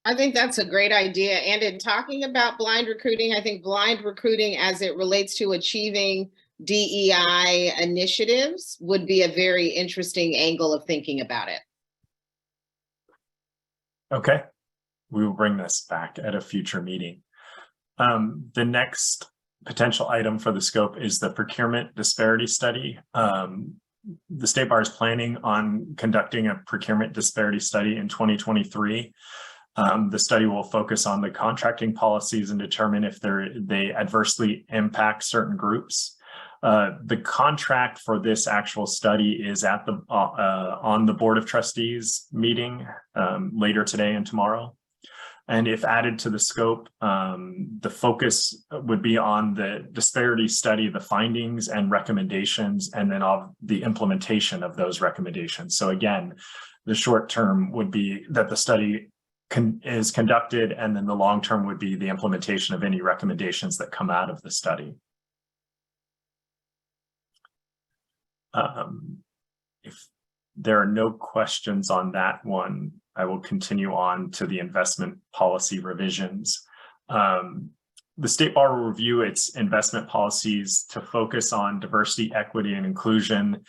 I think that's a great idea. And in talking about blind recruiting, I think blind recruiting as it relates to achieving DEI initiatives would be a very interesting angle of thinking about it. Okay, we will bring this back at a future meeting. The next potential item for the scope is the procurement disparity study. The State Bar is planning on conducting a procurement disparity study in 2023. The study will focus on the contracting policies and determine if they adversely impact certain groups. The contract for this actual study is at the on the Board of Trustees meeting later today and tomorrow. And if added to the scope, the focus would be on the disparity study, the findings and recommendations, and then of the implementation of those recommendations. So again, the short term would be that the study is conducted, and then the long term would be the implementation of any recommendations that come out of the study. If there are no questions on that one, I will continue on to the investment policy revisions. The State Bar will review its investment policies to focus on diversity, equity, and inclusion.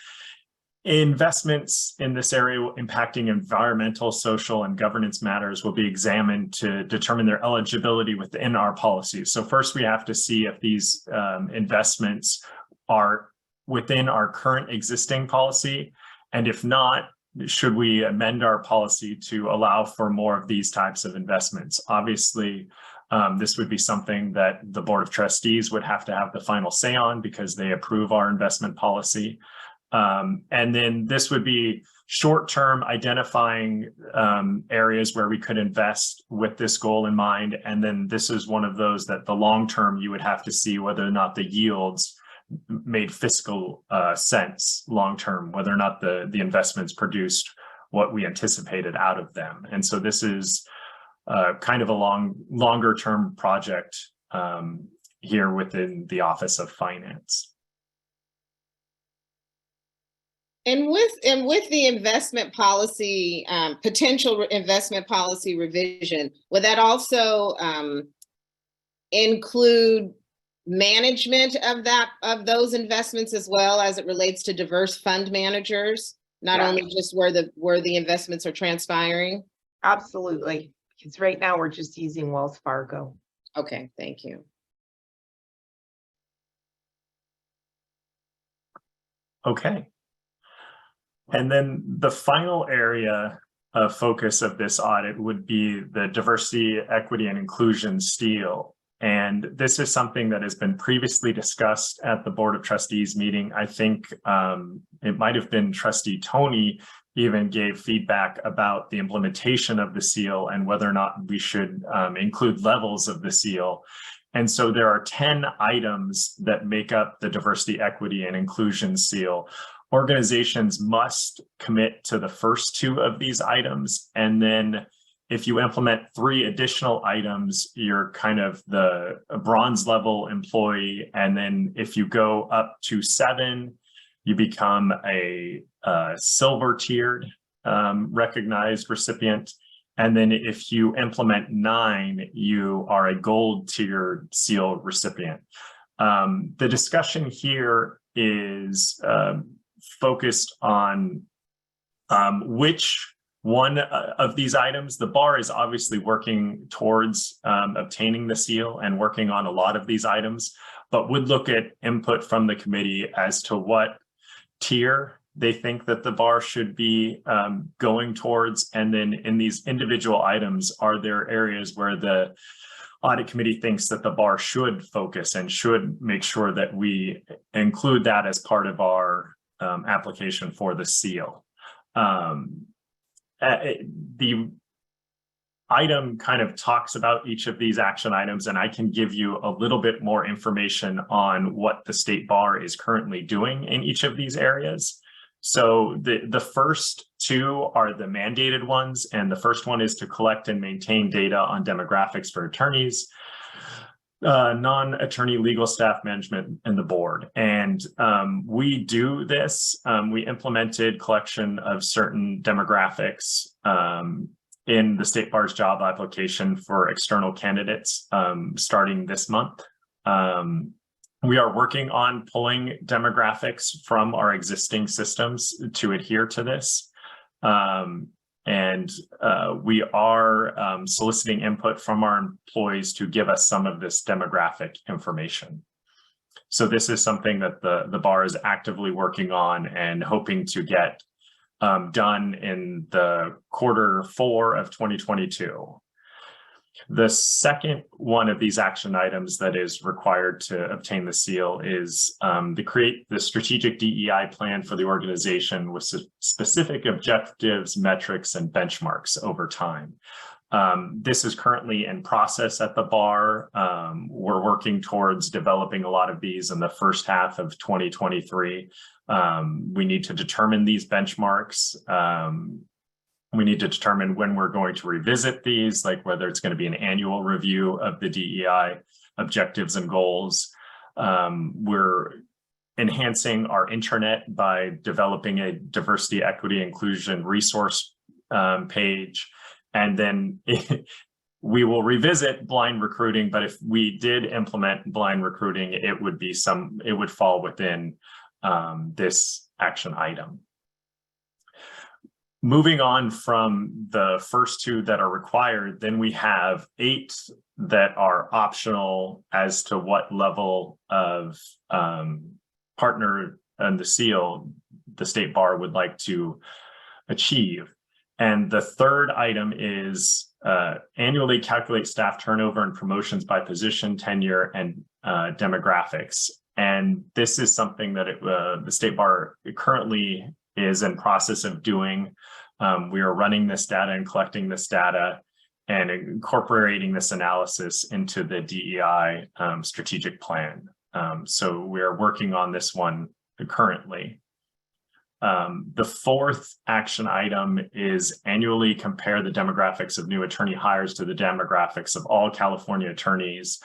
Investments in this area impacting environmental, social, and governance matters will be examined to determine their eligibility within our policies. So first we have to see if these investments are within our current existing policy, and if not, should we amend our policy to allow for more of these types of investments? Obviously, this would be something that the Board of Trustees would have to have the final say on because they approve our investment policy. And then this would be short-term identifying areas where we could invest with this goal in mind. And then this is one of those that the long-term you would have to see whether or not the yields made fiscal sense long-term, whether or not the investments produced what we anticipated out of them. And so this is kind of a longer-term project here within the Office of Finance. And with the investment policy, potential investment policy revision, would that also include management of those investments as well as it relates to diverse fund managers, not only just where the investments are transpiring? Absolutely, because right now we're just using Wells Fargo. Okay, thank you. Okay. And then the final area of focus of this audit would be the diversity, equity, and inclusion seal. And this is something that has been previously discussed at the Board of Trustees meeting. I think it might have been Trustee Tony even gave feedback about the implementation of the seal and whether or not we should include levels of the seal. And so there are 10 items that make up the diversity, equity, and inclusion seal. Organizations must commit to the first 2 of these items. And then if you implement 3 additional items, you're kind of the bronze level employee. And then if you go up to 7, you become a silver tiered recognized recipient. And then if you implement 9, you are a gold tiered seal recipient. The discussion here is focused on which one of these items. The bar is obviously working towards obtaining the seal and working on a lot of these items, but would look at input from the committee as to what tier they think that the bar should be going towards. And then in these individual items, are there areas where the audit committee thinks that the bar should focus and should make sure that we include that as part of our application for the seal. The item kind of talks about each of these action items, and I can give you a little bit more information on what the state bar is currently doing in each of these areas. So the first 2 are the mandated ones, and the first one is to collect and maintain data on demographics for attorneys, non-attorney legal staff, management, and the board. And we do this. We implemented collection of certain demographics in the state bar's job application for external candidates starting this month. We are working on pulling demographics from our existing systems to adhere to this. And we are soliciting input from our employees to give us some of this demographic information. So this is something that the bar is actively working on and hoping to get done in the Q4 of 2022. The second one of these action items that is required to obtain the seal is to create the strategic DEI plan for the organization with specific objectives, metrics, and benchmarks over time. This is currently in process at the bar. We're working towards developing a lot of these in the first half of 2023. We need to determine these benchmarks. We need to determine when we're going to revisit these, like whether it's going to be an annual review of the DEI objectives and goals. We're enhancing our intranet by developing a diversity, equity, inclusion resource page. And then we will revisit blind recruiting, but if we did implement blind recruiting, it would fall within this action item. Moving on from the first 2 that are required, then we have 8 that are optional as to what level of partner and the seal the state bar would like to achieve. And the third item is annually calculate staff turnover and promotions by position, tenure, and demographics. And this is something that the state bar currently is in process of doing. We are running this data and collecting this data and incorporating this analysis into the DEI strategic plan. So we are working on this one currently. The fourth action item is annually compare the demographics of new attorney hires to the demographics of all California attorneys.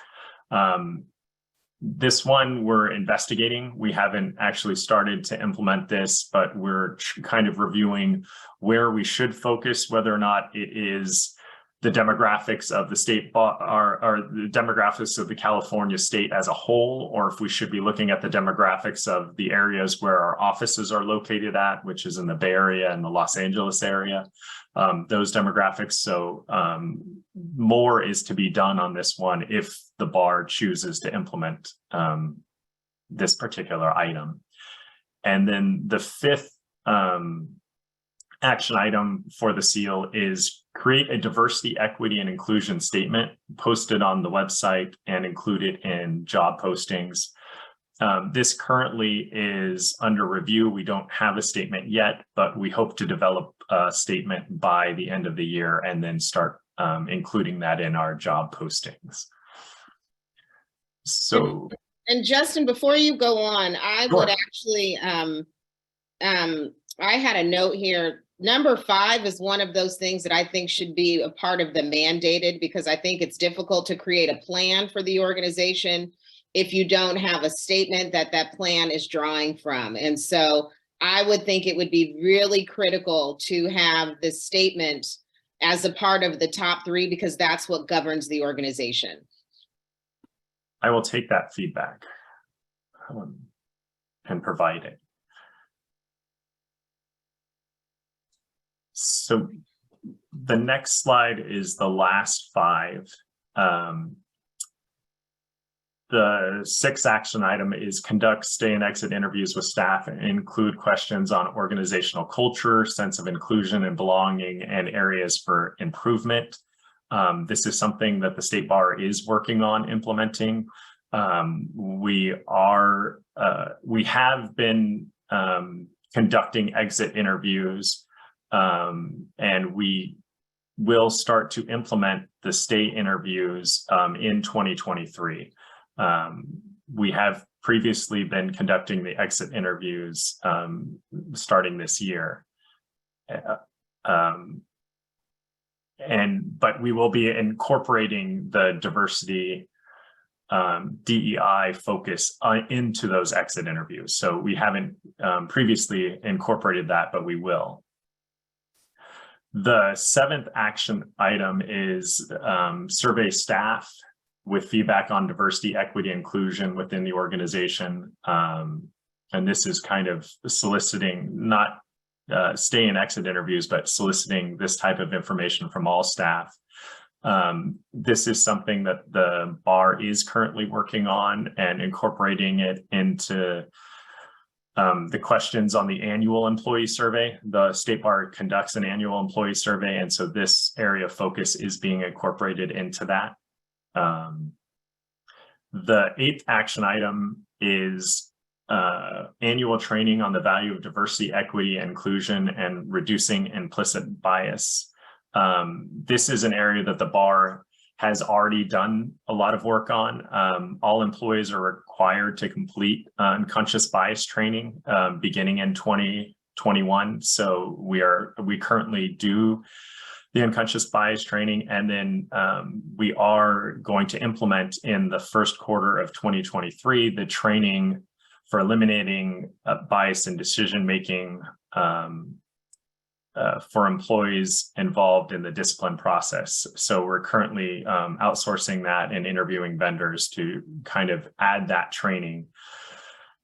This one we're investigating. We haven't actually started to implement this, but we're kind of reviewing where we should focus, whether or not it is the demographics of the state or the demographics of the California state as a whole, or if we should be looking at the demographics of the areas where our offices are located at, which is in the Bay Area and the Los Angeles area, those demographics. So more is to be done on this one if the bar chooses to implement this particular item. And then the fifth action item for the seal is create a diversity, equity, and inclusion statement posted on the website and included in job postings. This currently is under review. We don't have a statement yet, but we hope to develop a statement by the end of the year and then start including that in our job postings. So, And Justin, before you go on, I Sure. would actually, I had a note here. Number 5 is one of those things that I think should be a part of the mandated, because I think it's difficult to create a plan for the organization if you don't have a statement that that plan is drawing from. And so I would think it would be really critical to have this statement as a part of the top 3, because that's what governs the organization. I will take that feedback and provide it. So the next slide is the last 5. The 6th action item is conduct stay and exit interviews with staff and include questions on organizational culture, sense of inclusion and belonging, and areas for improvement. This is something that the State Bar is working on implementing. We have been conducting exit interviews, and we will start to implement the stay interviews in 2023. We have previously been conducting the exit interviews starting this year. But we will be incorporating the diversity DEI focus into those exit interviews. So we haven't previously incorporated that, but we will. The 7th action item is survey staff with feedback on diversity, equity, inclusion within the organization. And this is kind of soliciting, not stay and exit interviews, but soliciting this type of information from all staff. This is something that the bar is currently working on and incorporating it into the questions on the annual employee survey. The State Bar conducts an annual employee survey, and so this area of focus is being incorporated into that. The 8th action item is annual training on the value of diversity, equity, inclusion, and reducing implicit bias. This is an area that the bar has already done a lot of work on. All employees are required to complete unconscious bias training beginning in 2021. So we currently do the unconscious bias training, and then we are going to implement in the first quarter of 2023 the training for eliminating bias in decision-making for employees involved in the discipline process. So we're currently outsourcing that and interviewing vendors to kind of add that training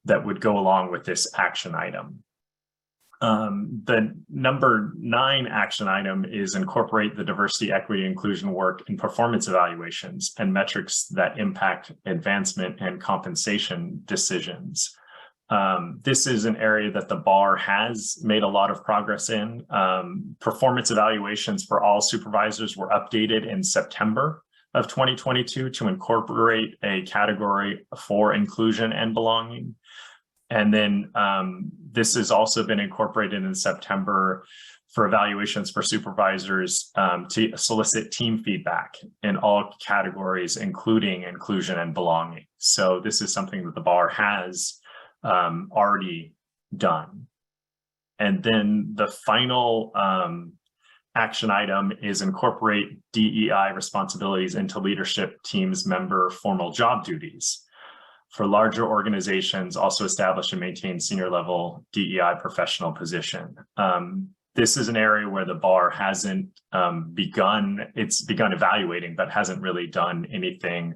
that would go along with this action item. The number 9 action item is incorporate the diversity, equity, inclusion work in performance evaluations and metrics that impact advancement and compensation decisions. This is an area that the bar has made a lot of progress in. Performance evaluations for all supervisors were updated in September of 2022 to incorporate a category for inclusion and belonging. And then this has also been incorporated in September for evaluations for supervisors to solicit team feedback in all categories, including inclusion and belonging. So this is something that the bar has already done. And then the final action item is incorporate DEI responsibilities into leadership teams member formal job duties. For larger organizations, also establish and maintain senior level DEI professional position. This is an area where the bar hasn't it's begun evaluating, but hasn't really done anything.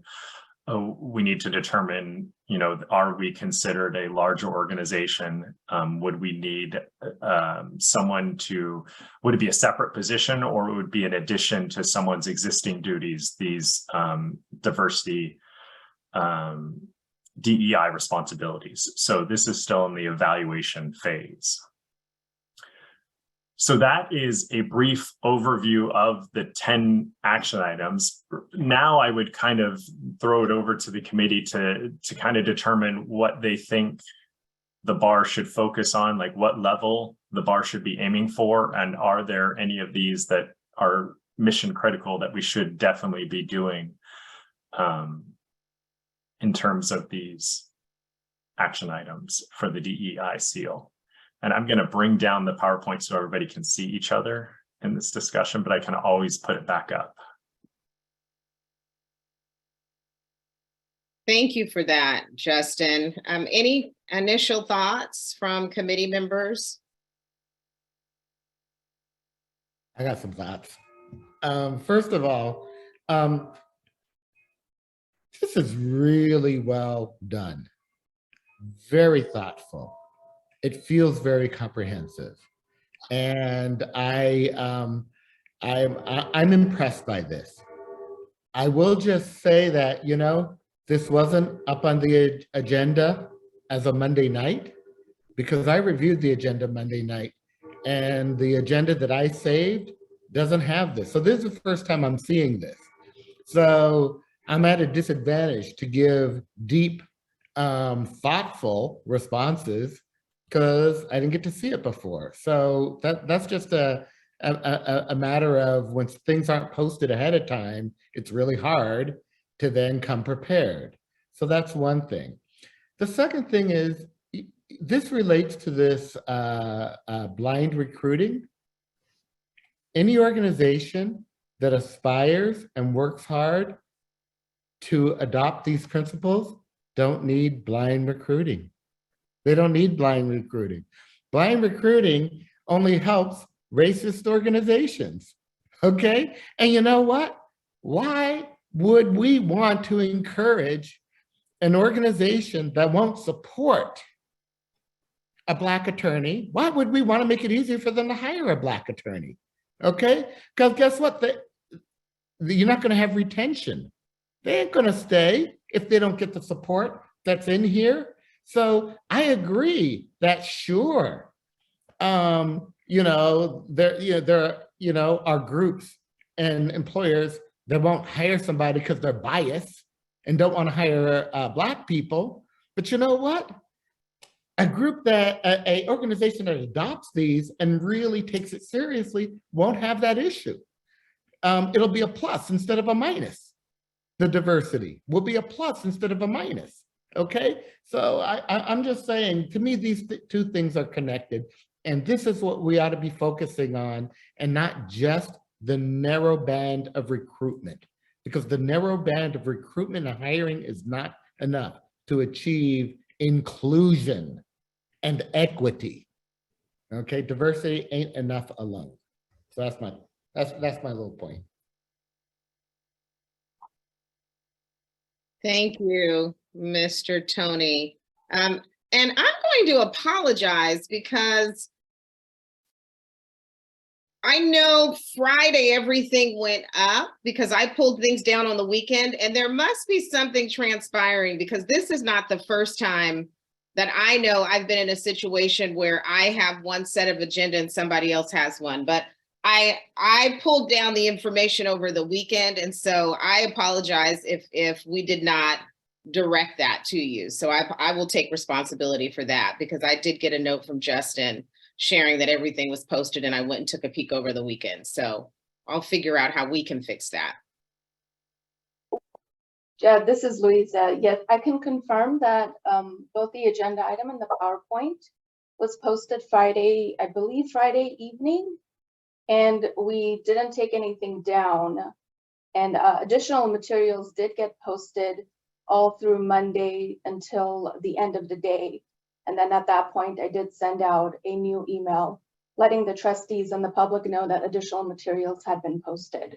We need to determine, are we considered a larger organization? Would we need would it be a separate position, or would it be in addition to someone's existing duties, these diversity DEI responsibilities? So this is still in the evaluation phase. So that is a brief overview of the 10 action items. Now I would kind of throw it over to the committee to kind of determine what they think the bar should focus on, like what level the bar should be aiming for, and are there any of these that are mission critical that we should definitely be doing? in terms of these action items for the DEI seal. And I'm going to bring down the PowerPoint so everybody can see each other in this discussion, but I can always put it back up. Thank you for that, Justin. Any initial thoughts from committee members? I got some thoughts. First of all, this is really well done. Very thoughtful. It feels very comprehensive. And I'm impressed by this. I will just say that, you know, this wasn't up on the agenda as a Monday night, because I reviewed the agenda Monday night, and the agenda that I saved doesn't have this. So this is the first time I'm seeing this. So I'm at a disadvantage to give deep, thoughtful responses because I didn't get to see it before. So that's just a matter of when things aren't posted ahead of time, it's really hard to then come prepared. So that's one thing. The second thing is, this relates to this blind recruiting. Any organization that aspires and works hard to adopt these principles don't need blind recruiting. They don't need blind recruiting. Blind recruiting only helps racist organizations, okay? And you know what? Why would we want to encourage an organization that won't support a Black attorney? Why would we want to make it easier for them to hire a Black attorney? Okay, because guess what? You're not going to have retention. They ain't going to stay if they don't get the support that's in here. So I agree that sure, you know, there are groups and employers that won't hire somebody because they're biased and don't want to hire Black people. But you know what? A group that, a organization that adopts these and really takes it seriously won't have that issue. It'll be a plus instead of a minus. The diversity will be a plus instead of a minus, okay? So I'm just saying, to me, these two things are connected, and this is what we ought to be focusing on, and not just the narrow band of recruitment, because the narrow band of recruitment and hiring is not enough to achieve inclusion and equity. Okay, diversity ain't enough alone. So that's my little point. Thank you, Mr. Tony. And I'm going to apologize because I know Friday everything went up because I pulled things down on the weekend, and there must be something transpiring because this is not the first time that I know I've been in a situation where I have one set of agenda and somebody else has one. But I pulled down the information over the weekend, and so I apologize if we did not direct that to you. So I will take responsibility for that because I did get a note from Justin sharing that everything was posted, and I went and took a peek over the weekend. So I'll figure out how we can fix that. Jed, this is Louisa. Yes, I can confirm that both the agenda item and the PowerPoint was posted Friday, I believe Friday evening, and we didn't take anything down. And additional materials did get posted all through Monday until the end of the day. And then at that point, I did send out a new email letting the trustees and the public know that additional materials had been posted.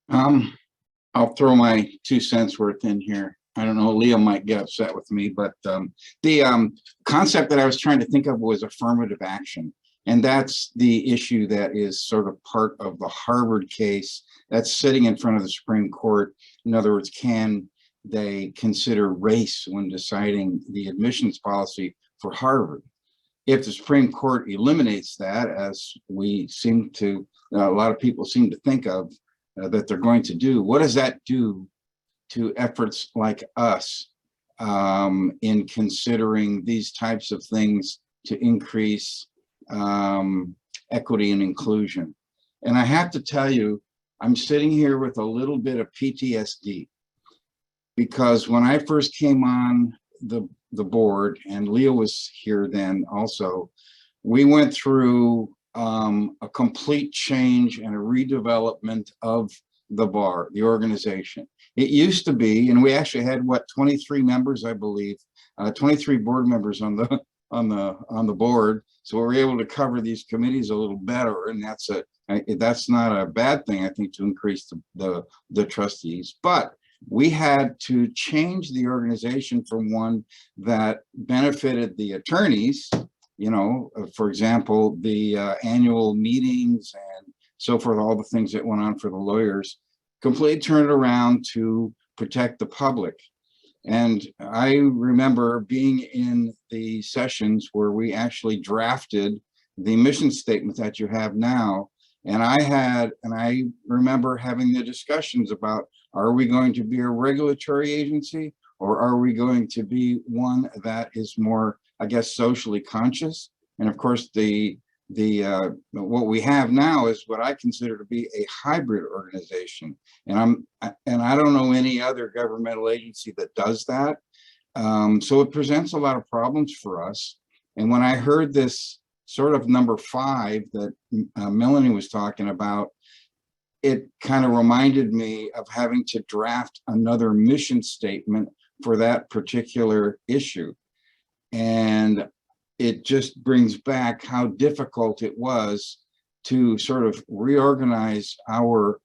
I'll throw my 2 cents worth in here. I don't know, Leo might get upset with me, but the concept that I was trying to think of was affirmative action. And that's the issue that is sort of part of the Harvard case that's sitting in front of the Supreme Court. In other words, can they consider race when deciding the admissions policy for Harvard? If the Supreme Court eliminates that, as we seem to, a lot of people seem to think of, that they're going to do, what does that do to efforts like us in considering these types of things to increase equity and inclusion? And I have to tell you, I'm sitting here with a little bit of PTSD, because when I first came on the board, and Leo was here then also, we went through a complete change and a redevelopment of the bar, the organization. It used to be, and we actually had what, 23 members, I believe, 23 board members on the board. So we were able to cover these committees a little better, and that's not a bad thing, I think, to increase the trustees. But we had to change the organization from one that benefited the attorneys, you know, for example, the annual meetings and so forth, all the things that went on for the lawyers, completely turn it around to protect the public. And I remember being in the sessions where we actually drafted the mission statement that you have now. And I remember having the discussions about, are we going to be a regulatory agency, or are we going to be one that is more, I guess, socially conscious? And of course, what we have now is what I consider to be a hybrid organization. And I don't know any other governmental agency that does that. So it presents a lot of problems for us. And when I heard this sort of number 5 that Melanie was talking about, it kind of reminded me of having to draft another mission statement for that particular issue. And it just brings back how difficult it was to sort of reorganize our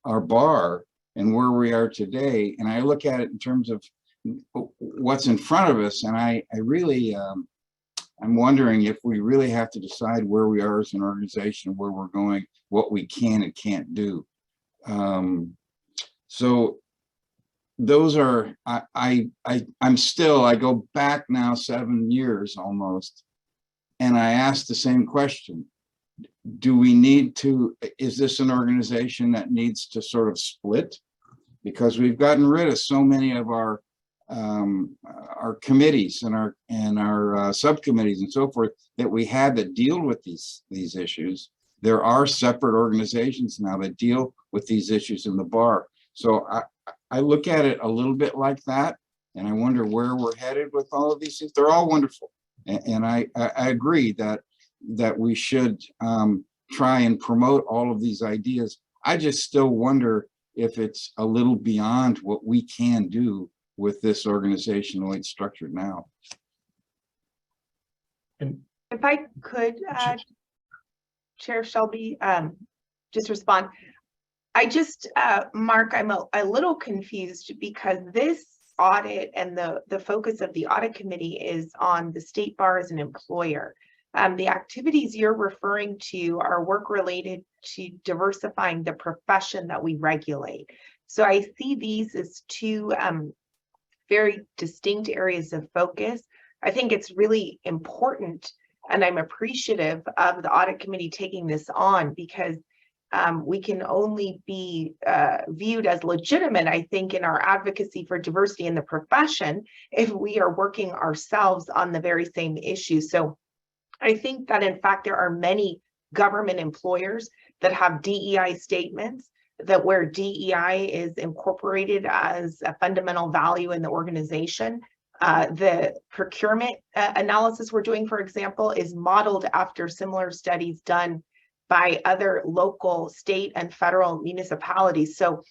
bar and where we are today. And I look at it in terms of what's in front of us, and I really, I'm wondering if we really have to decide where we are as an organization, where we're going, what we can and can't do. So those are, I go back now 7 years almost, and I ask the same question. Do we need to, is this an organization that needs to sort of split? Because we've gotten rid of so many of our committees and our subcommittees and so forth that we had that deal with these issues. There are separate organizations now that deal with these issues in the bar. So I look at it a little bit like that, and I wonder where we're headed with all of these things. They're all wonderful, and I agree that we should try and promote all of these ideas. I just still wonder if it's a little beyond what we can do with this organization the way it's structured now. And If I could, Chair Shelby, just respond. I just, Mark, I'm a little confused because this audit and the focus of the audit committee is on the state bar as an employer. The activities you're referring to are work related to diversifying the profession that we regulate. So I see these as two very distinct areas of focus. I think it's really important, and I'm appreciative of the audit committee taking this on, because we can only be viewed as legitimate, I think, in our advocacy for diversity in the profession if we are working ourselves on the very same issues. So I think that, in fact, there are many government employers that have DEI statements, that where DEI is incorporated as a fundamental value in the organization. The procurement analysis we're doing, for example, is modeled after similar studies done by other local, state, and federal municipalities. So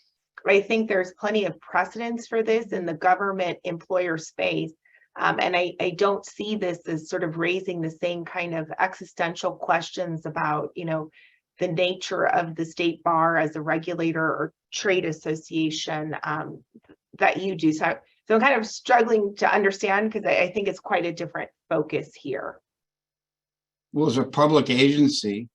I think there's plenty of precedence for this in the government employer space. And I don't see this as sort of raising the same kind of existential questions about, you know, the nature of the state bar as a regulator or trade association that you do. So I'm kind of struggling to understand, because I think it's quite a different focus here. Well, as a public agency,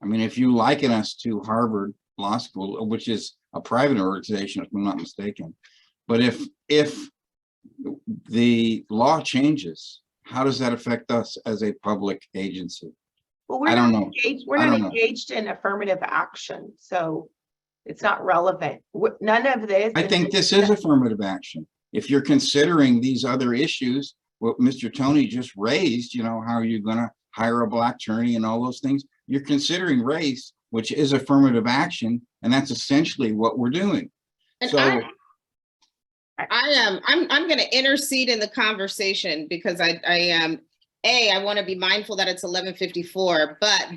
I mean, if you liken us to Harvard Law School, which is a private organization, if I'm not mistaken, but if the law changes, how does that affect us as a public agency? Well, we're not engaged. We're not engaged in affirmative action, so it's not relevant. None of this. I think this is affirmative action. If you're considering these other issues, what Mr. Tony just raised, you know, how are you going to hire a black attorney and all those things? You're considering race. which is affirmative action, and that's essentially what we're doing. And So I'm going to intercede in the conversation because I want to be mindful that it's 11:54, but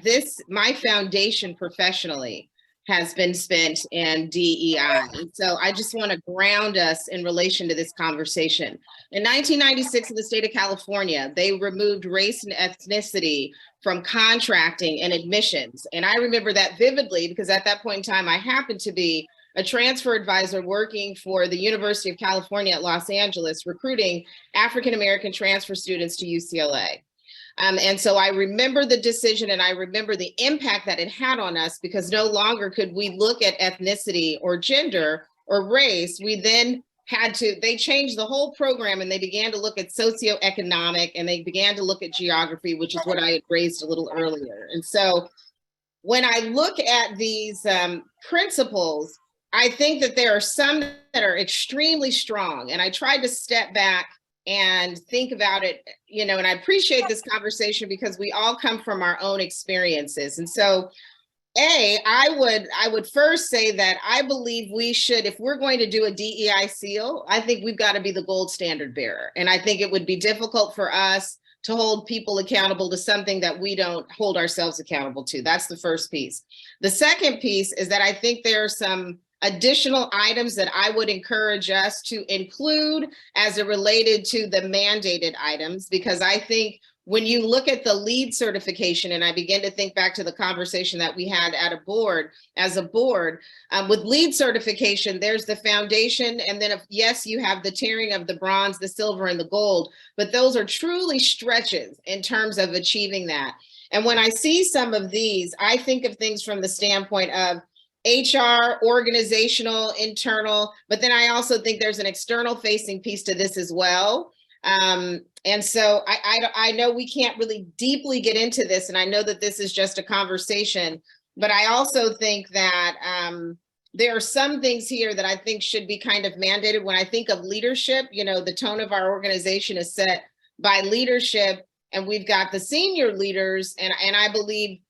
my foundation professionally has been spent in DEI. And so I just want to ground us in relation to this conversation. In 1996 in the state of California, they removed race and ethnicity from contracting and admissions. And I remember that vividly because at that point in time, I happened to be a transfer advisor working for the University of California at Los Angeles, recruiting African-American transfer students to UCLA. And so I remember the decision and I remember the impact that it had on us because no longer could we look at ethnicity or gender or race. We then they changed the whole program and they began to look at socioeconomic and they began to look at geography, which is what I had raised a little earlier. And so when I look at these principles, I think that there are some that are extremely strong. And I tried to step back and think about it, and I appreciate this conversation because we all come from our own experiences. And so, I would first say that I believe we should, if we're going to do a DEI seal, I think we've got to be the gold standard bearer. And I think it would be difficult for us to hold people accountable to something that we don't hold ourselves accountable to. That's the first piece. The second piece is that I think there are some additional items that I would encourage us to include as it related to the mandated items, because I think when you look at the LEED certification, and I begin to think back to the conversation that we had at as a board, with LEED certification, there's the foundation, and then yes, you have the tiering of the bronze, the silver, and the gold, but those are truly stretches in terms of achieving that. And when I see some of these, I think of things from the standpoint of HR, organizational, internal, but then I also think there's an external facing piece to this as well. And so I know we can't really deeply get into this, and I know that this is just a conversation, but I also think that there are some things here that I think should be kind of mandated. When I think of leadership, the tone of our organization is set by leadership, and we've got the senior leaders, and I believe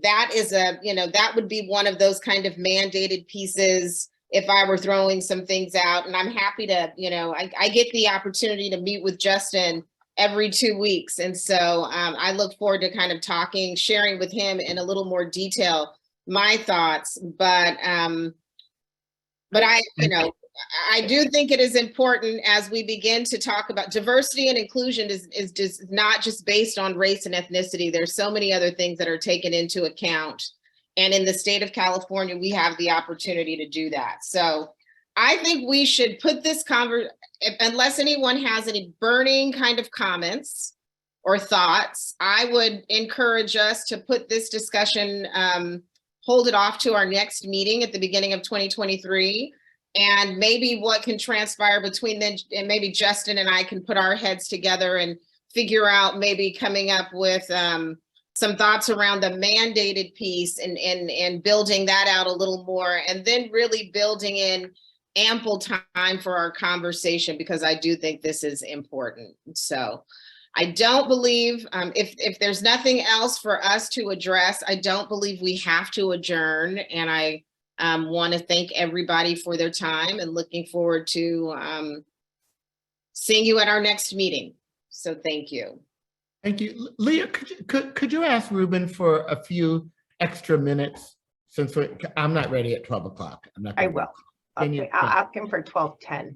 that is that would be one of those kind of mandated pieces if I were throwing some things out. And I'm happy to, I get the opportunity to meet with Justin every 2 weeks. And so I look forward to kind of sharing with him in a little more detail my thoughts. But I do think it is important as we begin to talk about diversity and inclusion is just not just based on race and ethnicity. There's so many other things that are taken into account. And in the state of California, we have the opportunity to do that. So I think we should put this unless anyone has any burning kind of comments or thoughts, I would encourage us to put this discussion, hold it off to our next meeting at the beginning of 2023. And maybe what can transpire between then, and maybe Justin and I can put our heads together and figure out maybe coming up with some thoughts around the mandated piece and building that out a little more, and then really building in ample time for our conversation, because I do think this is important. So I don't believe, if there's nothing else for us to address, I don't believe we have to adjourn. And I want to thank everybody for their time and looking forward to seeing you at our next meeting. So thank you. Thank you. Leah, could you ask Ruben for a few extra minutes since I'm not ready at 12 o'clock. I will. Okay, I'll ask him for 12:10.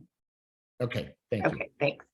Okay, thank you. Okay, thanks.